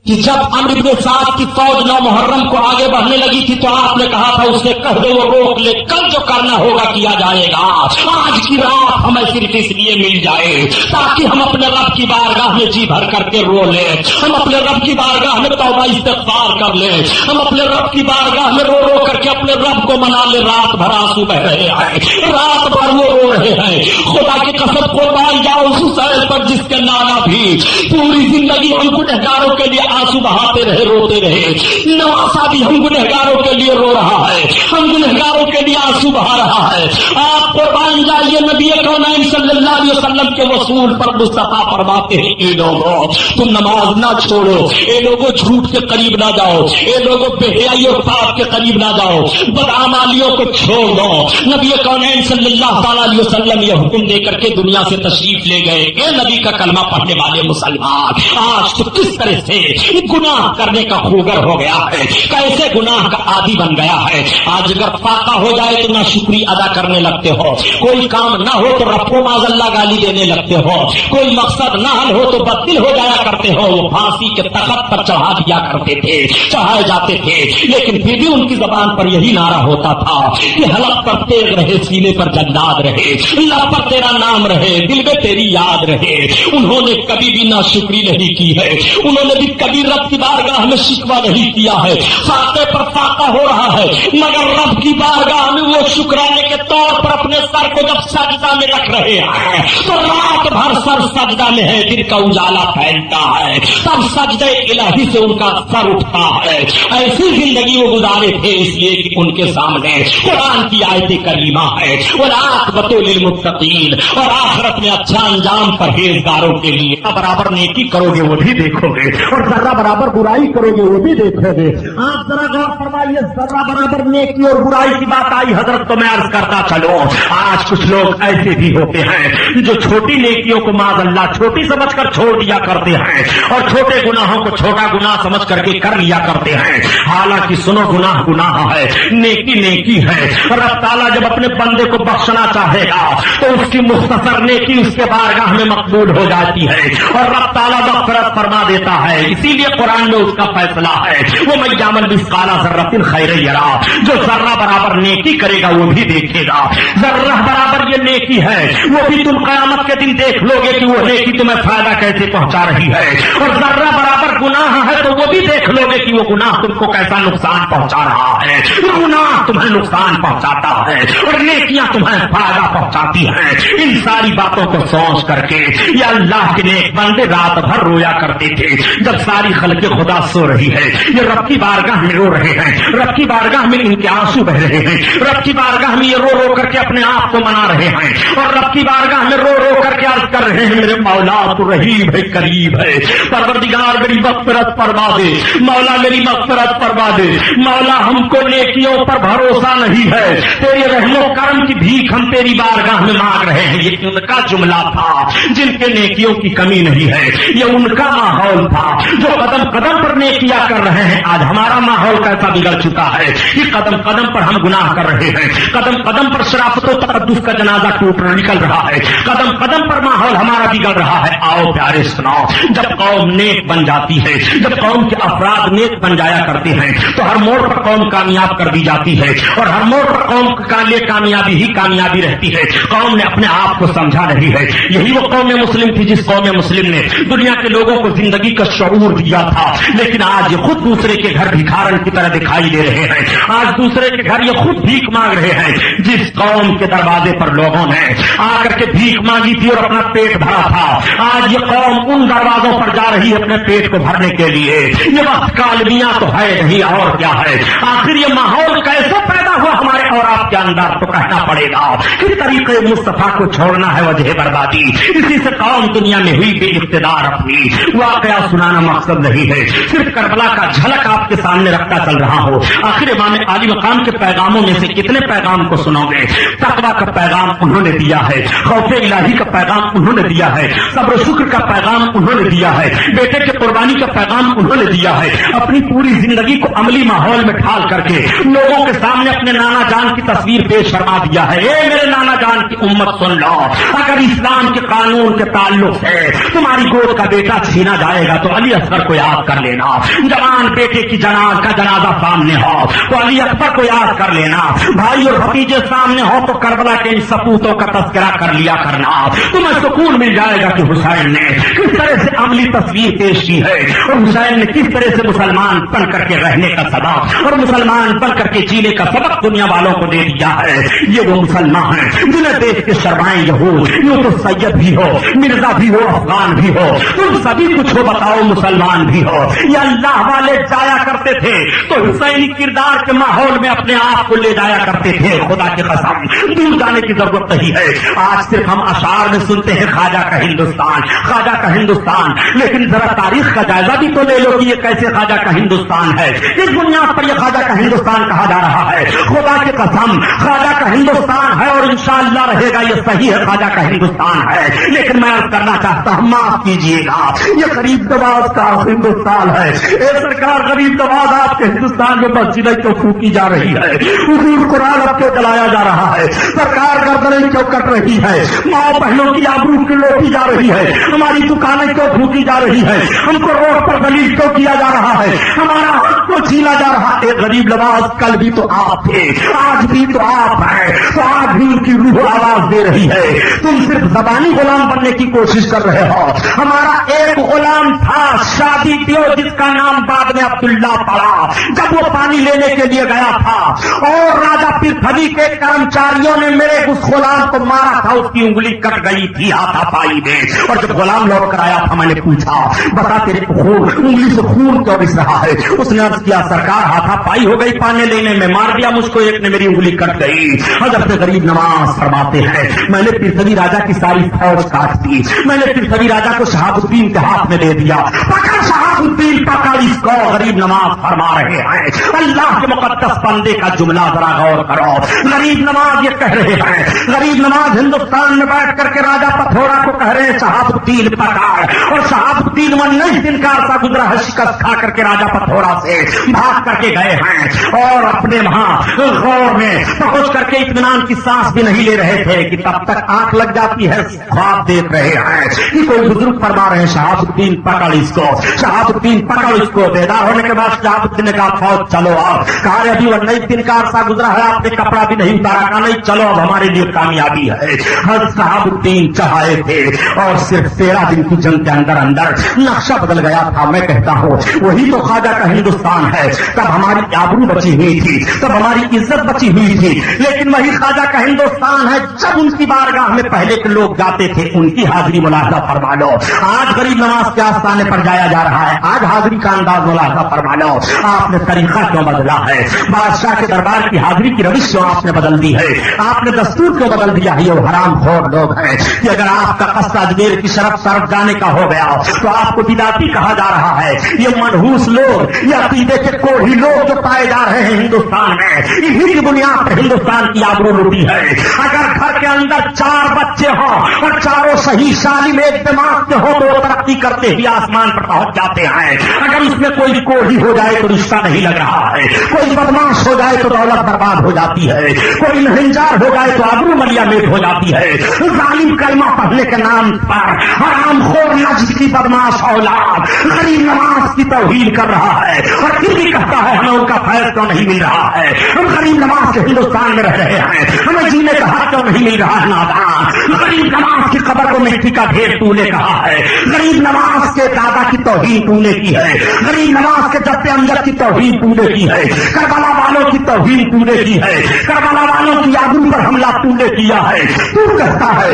کہ جب عمرو بن سعد کی فوج 9 محرم کو آگے بڑھنے لگی تھی تو آپ نے کہا تھا اس سے کہہ دو وہ روک لے، کل جو کرنا ہوگا کیا جائے گا. آج کی رات ہمیں صرف اس لیے مل جائے تاکہ ہم اپنے رب کی بارگاہ میں جی بھر کر کے رو لیں، ہم اپنے رب کی بارگاہ میں توبہ استغفار کر لیں، ہم اپنے رب کی بارگاہ میں رو رو کر کے اپنے رب کو منا لیں. رات بھر آنسو بہ رہے ہیں، رات بھر وہ رو رہے ہیں. خدا کی قسم قربان جاؤ اس حسین پر جس کے نانا بھی پوری زندگی ہم گنہگاروں کے لیے آنسو بہاتے رہے، روتے رہے. نواسا بھی ہم گنہگاروں کے لیے رو رہا ہے، ہم گنہگاروں کے لیے آنسو بہا رہا ہے. آپ قربان جائیے نبی کونین صلی اللہ علیہ وسلم کے وصول پر مصطفیٰ فرماتے ہیں اے لوگوں تم نماز نہ چھوڑو، اے لوگوں جھوٹ کے قریب نہ جاؤ، اے لوگوں بے حیائی اور پاپ کے قریب نہ جاؤ، بدعمالیوں کو چھوڑ دو. نبی کونین صلی اللہ تعالی علیہ وسلم یہ حکم دے کر کے دنیا سے تشریف لے گئے. اے نبی کا کلمہ پڑھنے والے مسلمان، آج تو کس طرح سے گناہ کرنے کا خوگر ہو گیا ہے، کیسے گناہ کا عادی بن گیا ہے. آج اگر فاقہ ہو جائے تو نہ شکری ادا کرنے لگتے ہو، کوئی کام نہ ہو تو رب کو معاذ اللہ گالی دینے لگتے ہو، کوئی مقصد نہ حل ہو تو بددل ہو جایا کرتے ہو. وہ پھانسی کے تخت پر چڑھا دیا کرتے تھے، چڑھائے جاتے تھے، لیکن پھر بھی ان کی زبان پر یہی نعرہ ہوتا تھا کہ حلق پر تیغ رہے، سینے پر جلاد رہے، لب پر تیرا نام رہے، دل میں تیری یاد رہے. انہوں نے کبھی بھی ناشکری نہیں کی ہے، انہوں نے بھی کبھی رب کی بارگاہ میں شکوہ نہیں کیا ہے. فاقے پر فاقہ ہو رہا ہے مگر رب کی بارگاہ میں وہ شکرانے کے طور پر اپنے سر کو جب سجدہ میں رکھ رہے ہیں تو رات بھر سر سجدہ میں ہے، دن کا اجالا پھیلتا ہے، تب سجدہ الہی سے ان کا سر اٹھتا ہے. ایسی زندگی وہ گزارے تھے اس لیے کہ ان کے سامنے قرآن کی آیت کریمہ ہے والعاقبۃ للمتقین، اور آخرت میں اچھا انجام پرہیزگاروں کے لیے. برابر نیکی کرو گے وہ بھی دیکھو گے، اور ذرہ برابر برائی کرو گے وہ بھی دیکھو گے. آپ ذرا غور فرمائیے، ذرہ برابر نیکی اور برائی کی بات آئی حضرت تو میں عرض کرتا چلو آج کچھ لوگ ایسے بھی ہوتے ہیں جو چھوٹی نیکیوں کو معاذ اللہ چھوٹی سمجھ کر چھوڑ دیا کرتے ہیں اور چھوٹے گناہوں کو چھوٹا گناہ سمجھ کر کے کر لیا کرتے ہیں. حالانکہ سنو گناہ گناہ ہے، نیکی نیکی ہے. رب تعالیٰ جب اپنے بندے کو بخشنا چاہے گا تو اس کی مختصر نیکی اس کے بارگاہ میں مقبول ہو جاتی ہے اور رب تعالیٰ مغفرت فرما دیتا ہے. اسی لیے قرآن میں اس کا فیصلہ ہے وہ من یعمل مثقال ذرۃ خیرا یرا، جو ذرہ برابر نیکی کرے گا وہ بھی دیکھے گا. ذرہ برابر یہ نیکی ہے وہ بھی تم قیامت کے دن دیکھ لو گے کہ وہ نیکی تمہیں فائدہ کیسے پہنچا رہی ہے، اور ذرہ برابر گناہ ہے تو وہ بھی دیکھ لو گے کہ وہ گناہ تم کو کیسا نقصان پہنچا رہا ہے. گناہ تمہیں نقصان پہنچاتا ہے اور نیکیاں تمہیں فائدہ پہنچاتی ہیں. ان ساری باتوں کو سوچ کر کے یا اللہ کے نیک بندے رات بھر رویا کرتے تھے. جب ساری خلق خدا سو رہی ہے یہ رب کی بارگاہ میں رو رہے ہیں، رب کی بارگاہ میں ان کے آنسو بہ رہے ہیں، رب کی بارگاہ میں یہ رو رو کر کے اپنے آپ کو منا رہے ہیں اور رب کی بارگاہ میں رو رو کر کے عرض کر رہے ہیں میرے مولا تو رحیم ہے، قریب ہے، پروردگار میری مغفرت فرما دے، مولا میری مغفرت فرما دے. مولا ہم کو نیکیوں پر بھروسہ نہیں ہے، تیرے رحم و کرم کی بھیک ہم تیری بارگاہ میں مانگ رہے ہیں. یہ ان کا جملہ تھا جن کے نیکیوں کی کمی نہیں ہے، یہ ان کا ماحول تھا جو قدم قدم پر نیکیاں کر رہے ہیں. آج ہمارا ماحول کیسا بگڑ چکا ہے کہ قدم قدم پر ہم گناہ کر رہے ہیں، قدم قدم پر شرافت و تقدس کا جنازہ ٹوٹ نکل رہا ہے، قدم قدم پر ماحول ہمارا بگڑ رہا ہے. آؤ پیارے سناؤ، جب قوم نیک بن جاتی ہے، جب قوم کے افراد نیک بن جایا کرتے ہیں تو ہر موڑ پر قوم کامیاب کر دی جاتی ہے اور ہر موڑ پر قوم کا لیے کامیابی ہی کامیابی رہتی ہے. قوم نے اپنے آپ کو سمجھا رہی ہے. یہی وہ قوم مسلم تھی جس قوم مسلم نے دنیا کے لوگوں کو زندگی کا شعور دیا تھا، لیکن آج یہ خود دوسرے کے گھر بھکارن کی طرح دکھائی دے رہے ہیں. آج دوسرے کے گھر یہ خود بھیک مانگ رہے ہیں. جس قوم کے دروازے پر لوگوں نے آ کر کے بھیک مانگی تھی اور اپنا پیٹ بھرا تھا، آج یہ قوم ان دروازوں پر جا رہی ہے اپنے پیٹ کو بھرنے کے لیے. یہ وقت کا المیہ تو ہے نہیں اور کیا ہے. آخر یہ ماحول کیسے پیدا ہو ہمارے اور آپ کے اندر تو کہنا پڑے گا کہ طریقے مصطفیٰ کو چھوڑنا ہے وجہ بربادی. اسی سے قوم دنیا میں ہوئی بے اقتدار. اپنی واقعہ سنانا مقصد نہیں ہے, صرف کربلا کا جھلک آپ کے سامنے رکھتا چل رہا ہو. آخر امام علی مقام کے پیغاموں میں سے کتنے پیغام کو سنو گے؟ تقویٰ کا پیغام انہوں نے دیا ہے, خوف الہی کا پیغام انہوں نے دیا ہے, صبر و شکر کا پیغام انہوں نے دیا ہے, بیٹے کے قربانی کا پیغام انہوں نے دیا ہے. اپنی پوری زندگی کو عملی ماحول میں ڈھال کر کے لوگوں کے سامنے اپنے نانا جان کی تصویر پیش فرما دیا ہے. اے میرے نانا جان کی امت سن لو, اگر اسلام کے قانون کے تعلق سے تمہاری گود کا بیٹا چھینا جائے گا تو علی اصغر کو یاد کر لینا. جوان بیٹے کی جنازہ سامنے ہو تو علی اکبر کو یاد کر لینا. بھائی اور بھتیجے سامنے ہو تو کربلا کے ان سپوتوں کا تذکرہ کر لیا کرنا. تمہیں سکون مل جائے گا کہ حسین نے کس طرح سے عملی تصویر پیش کی ہے اور حسین نے کس طرح سے مسلمان بن کر کے رہنے کا سبق اور مسلمان بن کر کے جینے کا سبق دنیا والوں کو دے دیا ہے. یہ وہ مسلمان ہیں جنہیں دیکھ کے شرمائیں یہود. یوں تو سید بھی ہو, مرزا بھی ہو, افغان بھی ہو, تم سبھی کچھ ہو, بتاؤ مسلمان بھی ہو. یہ اللہ والے جایا کرتے تھے تو حسینی کردار کے ماحول میں اپنے آپ کو لے جایا کرتے تھے. خدا کی قسم دور جانے کی ضرورت نہیں ہے. آج صرف ہم اشعار میں سنتے ہیں خواجہ کا ہندوستان, خواجہ کا ہندوستان, لیکن ذرا تاریخ کا جائزہ بھی تو لے لو کہ یہ کیسے خواجہ کا ہندوستان ہے. اس بنیاد پر یہ خواجہ کا ہندوستان کہا جا رہا ہے. خدا کی قسم خواجہ کا ہندوستان ہے اور انشاءاللہ رہے گا. یہ صحیح ہے, خواجہ کا ہندوستان ہے, لیکن میں عرض کرنا چاہتا ہوں معاف کیجیے گا یہ غریب نواز کا ہندوستان ہے. اے سرکار غریب نواز آپ کے ہندوستان میں مسجدیں کیوں پھونکی جا رہی ہے, حضور قرآن اب کیوں جلایا جا رہا ہے, سرکار گردنیں کیوں کٹ رہی ہے, ماں بہنوں کی آبرو کیوں لوٹی جا رہی ہے, ہماری دکانیں کیوں پھونکی جا رہی ہے, ہم کو روڈ پر ذلیل کیوں کیا جا رہا ہے, ہمارا حق کو چھینا جا رہا ہے. غریب نواز کل بھی تو آپ تھے, آج بھی تو آپ ہیں, تو آج بھی ان کی روح آواز دے رہی ہے. تم صرف زبانی غلام بننے کی کوشش کر رہے ہو. ہمارا ایک غلام تھا شادی دیو جس کا نام بعد میں عبداللہ پڑا. جب وہ پانی لینے کے لیے گیا تھا اور راجا پرتھوی کے کرمچاریوں نے میرے اس غلام کو مارا تھا, اس کی انگلی کٹ گئی تھی ہاتھا پائی میں, اور جب غلام لوٹ کر آیا تھا میں نے پوچھا بتا تیرے خون انگلی سے خون کیوں رس رہا ہے. اس نے عرض کیا سرکار ہاتھا پائی ہو گئی پانی لینے میں, مار دیا مجھ کو ایک نے, میری انگلی کٹ گئی. حضرت غریب نواز فرماتے ہیں میں نے پرتھوی راجا کی ساری فوج کاٹ دی, میں نے پرتھوی راجا کو شہاب الدین کے ہاتھ میں دے دیا. پکڑ شہاب الدین پکڑ اس کو. غریب نواز فرما رہے ہیں اللہ کے مقدس بندے کا جملہ ذرا غور کرو. غریب نواز یہ کہہ رہے ہیں, غریب نواز ہندوستان میں بیٹھ کر کے راجا پتھورا کو کہہ رہے ہیں شہاب الدین پکڑ, اور شہاب الدین 19 دن کا عرصہ گزرا ہے شکست کھا کر کے راجا پتھورا سے بھاگ کر کے گئے ہیں اور اپنے وہاں غور میں پہنچ کر کے اطمینان کی سانس بھی نہیں لے رہے تھے کہ تب تک آنکھ لگ جاتی ہے, خواب دیکھ رہے ہیں کہ کوئی بزرگ فرما رہے ہیں شہاب الدین پکڑ اس کو, شہاب الدین پکڑ اس کو. بیدار ہونے کے بعد شہاب الدین نے کہا فوج چلو آپ. کہا ابھی 19 دن کا عرصہ گزرا ہے, آپ نے کپڑا بھی نہیں اتارا. کہا نہیں چلو اب ہمارے لیے کامیابی ہے. حضرت شہاب الدین چڑھائے تھے اور صرف 13 دن کی جنگ کے اندر اندر نقشہ بدل گیا تھا. میں کہتا ہوں وہی تو خواجہ کا ہندوستان ہے. تب ہماری آبرو بچی ہوئی تھی, تب ہماری عزت بچی ہوئی تھی, لیکن وہی خواجہ کا ہندوستان ہے جب ان کی بارگاہ میں پہلے کے لوگ جاتے تھے ان کی حاضری ملاحظہ فرما لو. آج غریب نواز کے آستانے پر جایا جا رہا ہے, آج حاضری کا انداز ملاحظہ فرما لو. آپ نے طریقہ کیوں بدلا ہے, بادشاہ کے دربار کی حاضری کی روش کیوں آپ نے بدل دی ہے, آپ نے دستور کیوں بدل دیا ہے. یہ حرام خور لوگ ہیں کہ اگر آپ کا قصد اجمیر کی شرف طرف جانے کا ہو گیا تو آپ کو بدعتی کہا جا رہا ہے. یہ منحوس لوگ, یہ عقیدے کے کوڑھی لوگ جو پائے جا رہے ہیں ہندوستان میں, انہی کی بنیاد پر ہندوستان کی آبرو لوٹی ہے. اگر گھر کے اندر 4 بچے ہوں اور چاروں صحیح سالم ایک دماغ کے ہو تو وہ ترقی کرتے ہی آسمان پر پہنچ جاتے ہیں. اگر اس میں کوئی کوڑھی ہو جائے تو رشتہ نہیں لگ رہا ہے, کوئی بدماش ہو جائے تو دولت برباد ہو جاتی ہے, کوئی نہنجار ہو جائے تو آبرو ملیا میٹ ہو جاتی ہے. ظالم کلمہ پڑھنے کے نام پر حرام خور نجس کی بدماش اولاد غریب نواز کی توہین کر رہا ہے اور پھر بھی کہتا ہے ہمیں ان کا فیض کیوں نہیں مل رہا ہے. ہم غریب نواز کے ہندوستان میں رہ رہے ہیں, ہمیں جینے کا حق کیوں نہیں مل رہا ہے. نادان غریب نواز کی قبر کو مٹی کا ڈھیر تو نے کہا ہے, غریب نواز کے دادا کی توہین تو نے کی ہے, غریب نواز کے جب امجد کی توہین تو نے کی ہے, کربلا والوں کی توہین تو نے کی ہے, کربلا والوں کی آبرو پر حملہ تو نے کیا ہے. تو کہتا ہے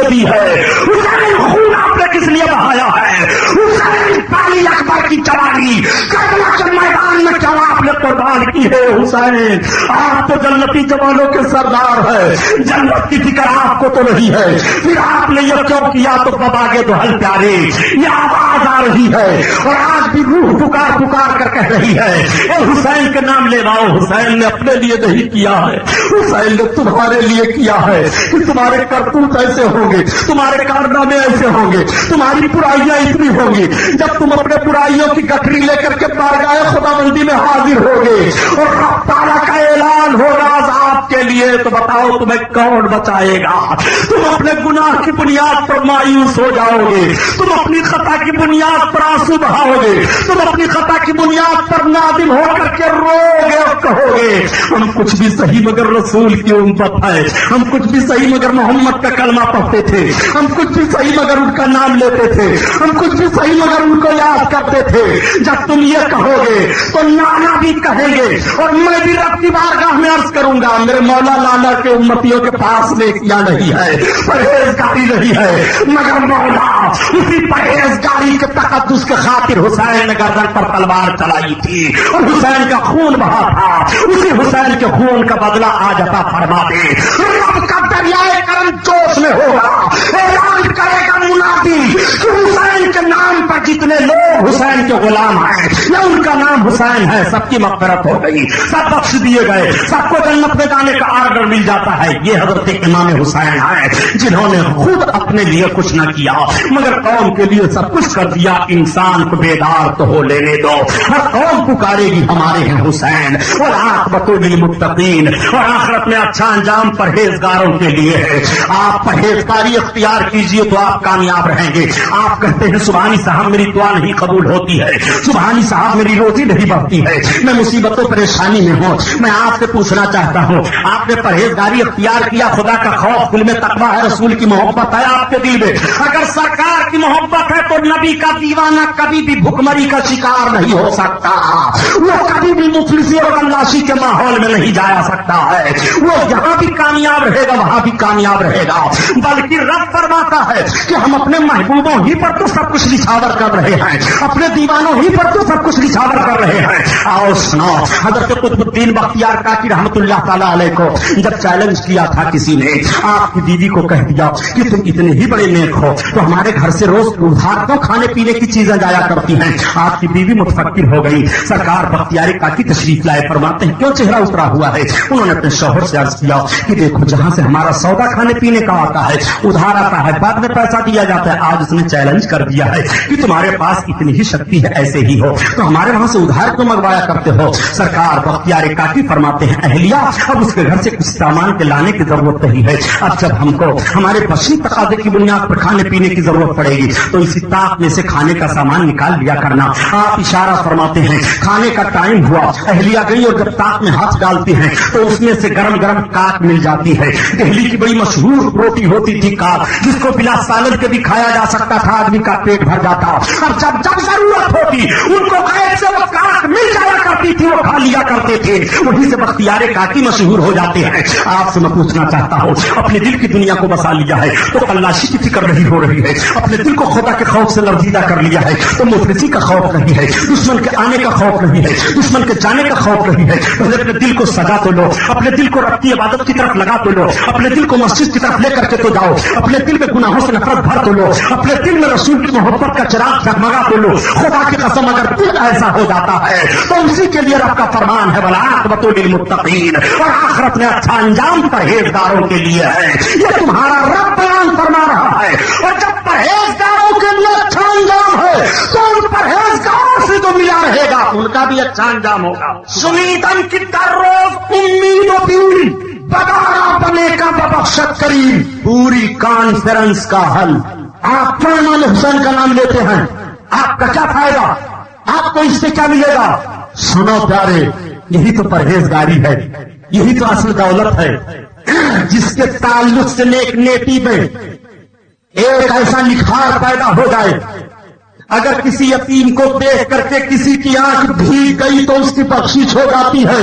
لیے دی ہے؟ حسین خون آپ نے کس لیے بہایا ہے؟ حسین پالی اکبر کی جوانی کربلا کے میدان میں کیوں آپ نے قربان کی ہے؟ حسین آپ تو جنتی جوانوں کے سردار ہے، جنت کی فکر آپ کو تو نہیں ہے، پھر آپ نے یہ کیوں کیا؟ تو بباگے تو ہل پیارے یہ آواز آ رہی ہے اور آج بھی روح پکار پکار کر کہہ رہی ہے اے حسین کے نام لے لاؤ۔ حسین نے اپنے لیے نہیں کیا ہے، حسین نے تمہارے لیے کیا ہے کہ تمہارے کرتوت ایسے ہوں گے، تمہارے کارنامے ایسے ہوں گے، تمہاری برائیاں اتنی ہوں گی، جب تم اپنے برائیوں کی گٹری لے کر کے بارگاہ خدا بندی میں حاضر ہوگے اور رب تعالیٰ کا اعلان ہوگا آپ کے لیے، تو بتاؤ تمہیں کون بچائے گا؟ تم اپنے گناہ کی بنیاد پر مایوس ہو جاؤ گے، تم اپنی خطا کی بنیاد پر آنسو بہاؤ گے، تم اپنی خطا کی بنیاد پر نادم ہو کر کے رو گے اور کہو گے ہم کچھ بھی صحیح مگر رسول کی امت ہے، ہم کچھ بھی صحیح مگر محمد کا کلمہ پڑھتے تھے، ہم کچھ بھی صحیح مگر ان کا نام لیتے تھے، ہم کچھ بھی صحیح مگر ان کو یاد کرتے تھے۔ جب تم یہ کہو گے تو نانا بھی کہیں گے اور میں بھی رب کی بارگاہ میں عرض کروں گا میرے مولا لالا کے امتیوں کے پاس نیکیاں نہیں ہے، پرہیزگاری نہیں ہے، مگر مولا اسی پرہیزگاری کے تقدس کے خاطر حسین نے گردن پر تلوار چلائی تھی اور حسین کا خون بہا تھا، اسی حسین کے خون کا بدلہ آج عطا فرما دے۔ رب کا دریائے کرم جوش میں ہوگا، اعلان کرے گا منادی کہ حسین کے نام پر جتنے لوگ حسین کے غلام ہیں یا ان کا نام حسین ہے سب کی مغفرت ہو گئی، سب بخش دیے گئے، سب کو جنت میں جانے کا آرڈر مل جاتا ہے۔ یہ حضرت امام حسین ہیں جنہوں نے خود اپنے لیے کچھ نہ کیا مگر قوم کے لیے سب کچھ کر دیا۔ انسان کو بیدار تو ہو لینے دو، ہر قوم پکارے گی ہمارے ہیں حسین، اور عاقبۃ للمتقین، اور آخرت میں اچھا انجام پرہیزگاروں کے لیے ہے۔ آپ پرہیزگاری اختیار کیجئے تو آپ کامیاب رہیں گے۔ آپ کہتے ہیں سبحانی صاحب میری دعا نہیں قبول ہوتی ہے، سبحانی صاحب میری روزی نہیں بڑھتی ہے، میں مصیبتوں پریشانی میں ہوں۔ میں آپ سے پوچھنا چاہتا ہوں آپ نے پرہیزگاری اختیار کیا، خدا کا خوف دل میں، تقویٰ ہے، رسول کی محبت ہے آپ کے دل میں، اگر سرکار کی محبت ہے تو نبی کا دیوانہ کبھی بھی بھکمری کا شکار نہیں ہو سکتا، وہ کبھی بھی مفلسی اور غلاشی کے ماحول میں نہیں جایا سکتا ہے، وہ یہاں بھی کامیاب رہے گا وہاں بھی کامیاب رہے گا۔ بلکہ رب فرماتا ہے کہ ہم اپنے محبوبوں ہی پر تو سب کچھ نچھاور کر رہے ہیں، اپنے دیوانوں ہی پر تو سب کچھ نچھاور کر رہے ہیں۔ آؤ سنو، حضرت قطب الدین بختیار کاکی رحمت اللہ تعالیٰ علیہ کو جب چیلنج کیا تھا کسی نے، آپ کی بیوی کو کہہ دیا کہ تم اتنے ہی بڑے نیک ہو تو ہمارے گھر سے روز ادھار کیوں کھانے پینے کی چیزیں جایا کرتی ہیں؟ آپ کی بیوی متفکر ہو گئی، سرکار بختیار کاکی تشریف لائے، فرماتے ہیں کیوں چہرہ اترا ہوا ہے؟ انہوں نے اپنے شوہر سے عرض کیا کہ دیکھو جہاں سے ہمارا سودا کھانے پینے کا آتا ہے ادھار آتا ہے، بعد میں پیسہ دیا جاتا ہے، آج اس نے چیلنج کر دیا ہے کہ تمہارے پاس اتنی ہی شکتی ہے ایسے ہی ہو تو ہمارے وہاں سے ادھار کیوں منگوایا کرتے ہو؟ سرکار بختیار کاکی فرماتے ہیں اہلیہ اب اس کے گھر سے کچھ سامان کے لانے کی ضرورت نہیں ہے، اب جب ہم کو ہمارے بشری تقاضے کی بنیاد پر کھانے پینے کی ضرورت پڑے گی تو اسی طاق میں سے کھانے کا سامان نکال لیا کرنا۔ آپ اشارہ فرماتے ہیں کھانے کا ٹائم ہوا، اہلیہ گئی اور جب طاق میں ہاتھ ڈالتے ہیں تو اس میں سے گرم گرم کاک مل جاتی ہے۔ دہلی کی بڑی مشہور روٹی ہوتی تھی کاک، جس کو بلا سالن کے بھی کھایا جا سکتا تھا، آدمی کا پیٹ بھر جاتا۔ اب جب جب ضرورت ہوتی ان کو غیب سے وہ کاک مل جایا کرتی تھی، وہ کھا لیا کرتے تھے، وہیں سے بختیار کاکی مشہور ہو جاتے ہیں۔ آپ سے میں پوچھنا چاہتا ہوں اپنے دل کی دنیا کو بسا لیا ہے تو تلاشی کی فکر نہیں ہو رہی ہے، اپنے دل کو خدا کے خوف سے لرزیدہ کر لیا ہے تو مفلسی کا خوف نہیں ہے، دشمن کے آنے کا خوف نہیں ہے، دشمن کے جانے کا خوف نہیں ہے۔ پہلے اپنے دل کو سجا تو لو، اپنے دل کو رب کی عبادت کی طرف لگا تو لو، اپنے دل کو مسجد کی طرف لے کر کے تو جاؤ، اپنے دل میں گناہوں سے نفرت بھر تو لو، اپنے دل میں رسول کی محبت کا چراغ جگمگا تو لو۔ خدا کی قسم اگر دل ایسا ہو جاتا ہے تو اسی کے لیے رب کا فرمان ہے والعاقبۃ للمتقین، اور آخرت میں اچھا انجام پرہیزگاروں کے لیے ہے۔ یہ تمہارا رب بیان فرما رہا ہے، اور جب پرہیزگاروں کے لیے اچھا انجام ہے تو ان پرہیزگاروں سے جو ملا رہے گا ان کا بھی اچھا انجام ہوگا۔ سنیدن کی در روز امید و پوری بدارا بنے کا ببخشت کریم، پوری کانفرنس کا حل۔ آپ کیوں امام حسین کا نام لیتے ہیں؟ آپ کا کیا فائدہ؟ آپ کو اس سے کیا ملے گا؟ سنو پیارے، یہی تو پرہیزگاری ہے، یہی تو اصل دولت ہے، جس کے تعلق سے نیک نیتی میں ایک ایسا نکھار پیدا ہو جائے، اگر کسی یتیم کو دیکھ کر کے کسی کی آنکھ بھیگ گئی تو اس کی بخشش ہو جاتی ہے،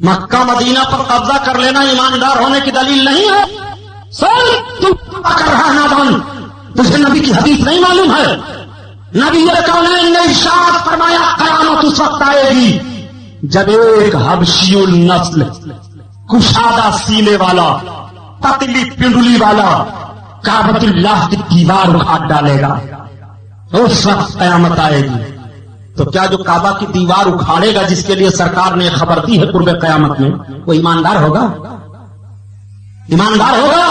مکہ مدینہ پر قبضہ کر لینا ایماندار ہونے کی دلیل نہیں ہے. تم کر رہا نادان, تجھے نبی کی حدیث نہیں معلوم ہے؟ نبی کونین نے ارشاد فرمایا قیامت اس وقت آئے گی جب ایک حبشی النسل, کشادہ سینے والا, پتلی پنڈلی والا کعبۃ اللہ کی دیوار اکھاڑ ڈالے گا. اس وقت قیامت آئے گی. تو کیا جو کعبہ کی دیوار اکھاڑے گا جس کے لیے سرکار نے خبر دی ہے قرب قیامت میں, وہ ایماندار ہوگا؟ ایماندار ہوگا؟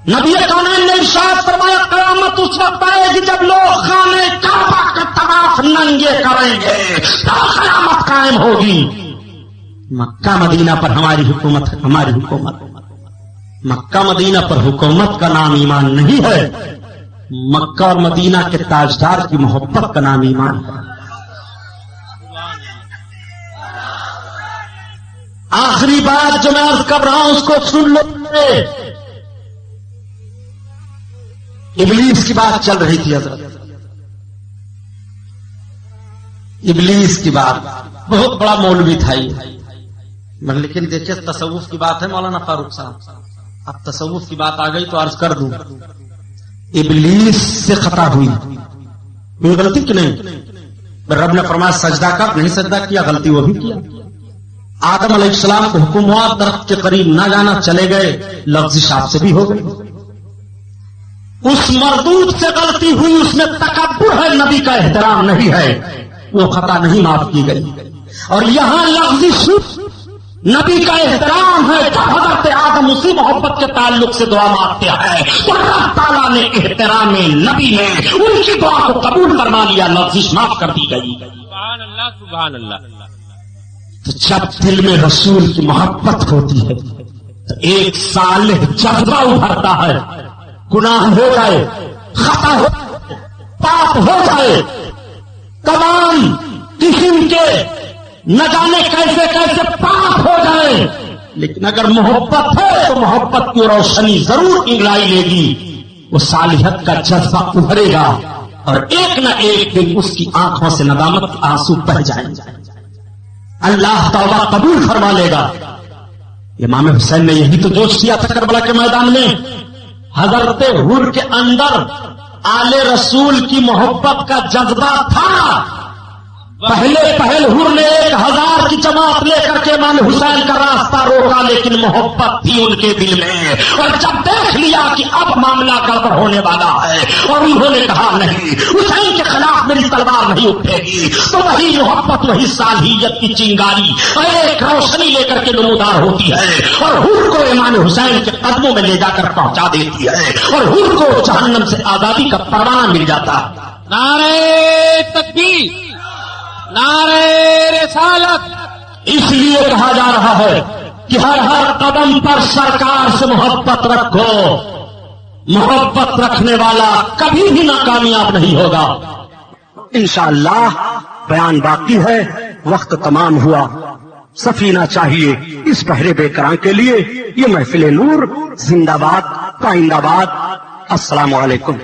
نبی کونین نے ارشاد فرمایا قیامت اس وقت آئے گی جب لوگ خانے کعبہ کا طواف ننگے کریں گے, قیامت قائم ہوگی. مکہ مدینہ پر ہماری حکومت ہے, ہماری حکومت. مکہ مدینہ پر حکومت کا نام ایمان نہیں ہے, مکہ اور مدینہ کے تاجدار کی محبت کا نام ایمان ہے. آخری بات جو میں عرض کر رہا ہوں اس کو سن لو. ابلیس کی بات چل رہی تھی حضرت, ابلیس کی بات. بہت بڑا مولوی تھا یہ, لیکن دیکھیے تصوف کی بات ہے مولانا فاروق صاحب. اب تصوف کی بات آ گئی تو عرض کر دوں, ابلیس سے خطا ہوئی, کوئی غلطی کی نہیں. رب نے فرمایا سجدہ کر, نہیں سجدہ کیا, غلطی وہ بھی کیا. آدم علیہ السلام کو حکم ہوا درخت کے قریب نہ جانا, چلے گئے, لفظ آپ سے بھی ہو گئی. اس مردود سے غلطی ہوئی, اس میں تکبر ہے, نبی کا احترام نہیں ہے, وہ خطا نہیں معاف کی گئی. اور یہاں لفظ نبی کا احترام ہے. جب حضرت آدم اسی محبت کے تعلق سے دعا مانگتے ہیں تو اللہ تعالیٰ نے احترام نبی میں ان کی دعا کو قبول فرما لیا, لفظ معاف کر دی گئی. سبحان اللہ سبحان اللہ. تو جب دل میں رسول کی محبت ہوتی ہے تو ایک صالح جذبہ ابھرتا ہے. گناہ ہو جائے, خطا ہو, پاپ ہو جائے, تمام قسم کے نہ جانے کیسے کیسے پاپ ہو جائے, لیکن اگر محبت ہے تو محبت کی روشنی ضرور انگلائی لے گی. وہ صالحیت کا جذبہ ابھرے گا اور ایک نہ ایک دن اس کی آنکھوں سے ندامت کے آنسو بہ جائیں گے. اللہ توبہ قبول فرما لے گا. امام حسین نے یہی تو جوش کیا تھا کربلا کے میدان میں. حضرت حر کے اندر آل رسول کی محبت کا جذبہ تھا. پہلے حر نے 1000 کی جماعت لے کر کے امام حسین کا راستہ روکا, لیکن محبت تھی ان کے دل میں. اور جب دیکھ لیا کہ اب معاملہ گڑبڑ ہونے والا ہے اور انہوں نے کہا نہیں, حسین کے خلاف میری تلوار نہیں اٹھے گی, تو وہی محبت, وہی صالحیت کی چنگاری ایک روشنی لے کر کے نمودار ہوتی ہے اور حر کو امام حسین کے قدموں میں لے جا کر پہنچا دیتی ہے اور حر کو جہنم سے آزادی کا پروانہ مل جاتا ہے. نعرہ تکبیر, نعرہ رسالت. اس لیے کہا جا رہا ہے کہ ہر قدم پر سرکار سے محبت رکھو. محبت رکھنے والا کبھی بھی ناکامیاب نہیں ہوگا. انشاءاللہ بیان باقی ہے, وقت تمام ہوا. سفینہ چاہیے اس بحر بے قرار کے لیے. یہ محفل نور زندہ باد, پائندہ باد. السلام علیکم.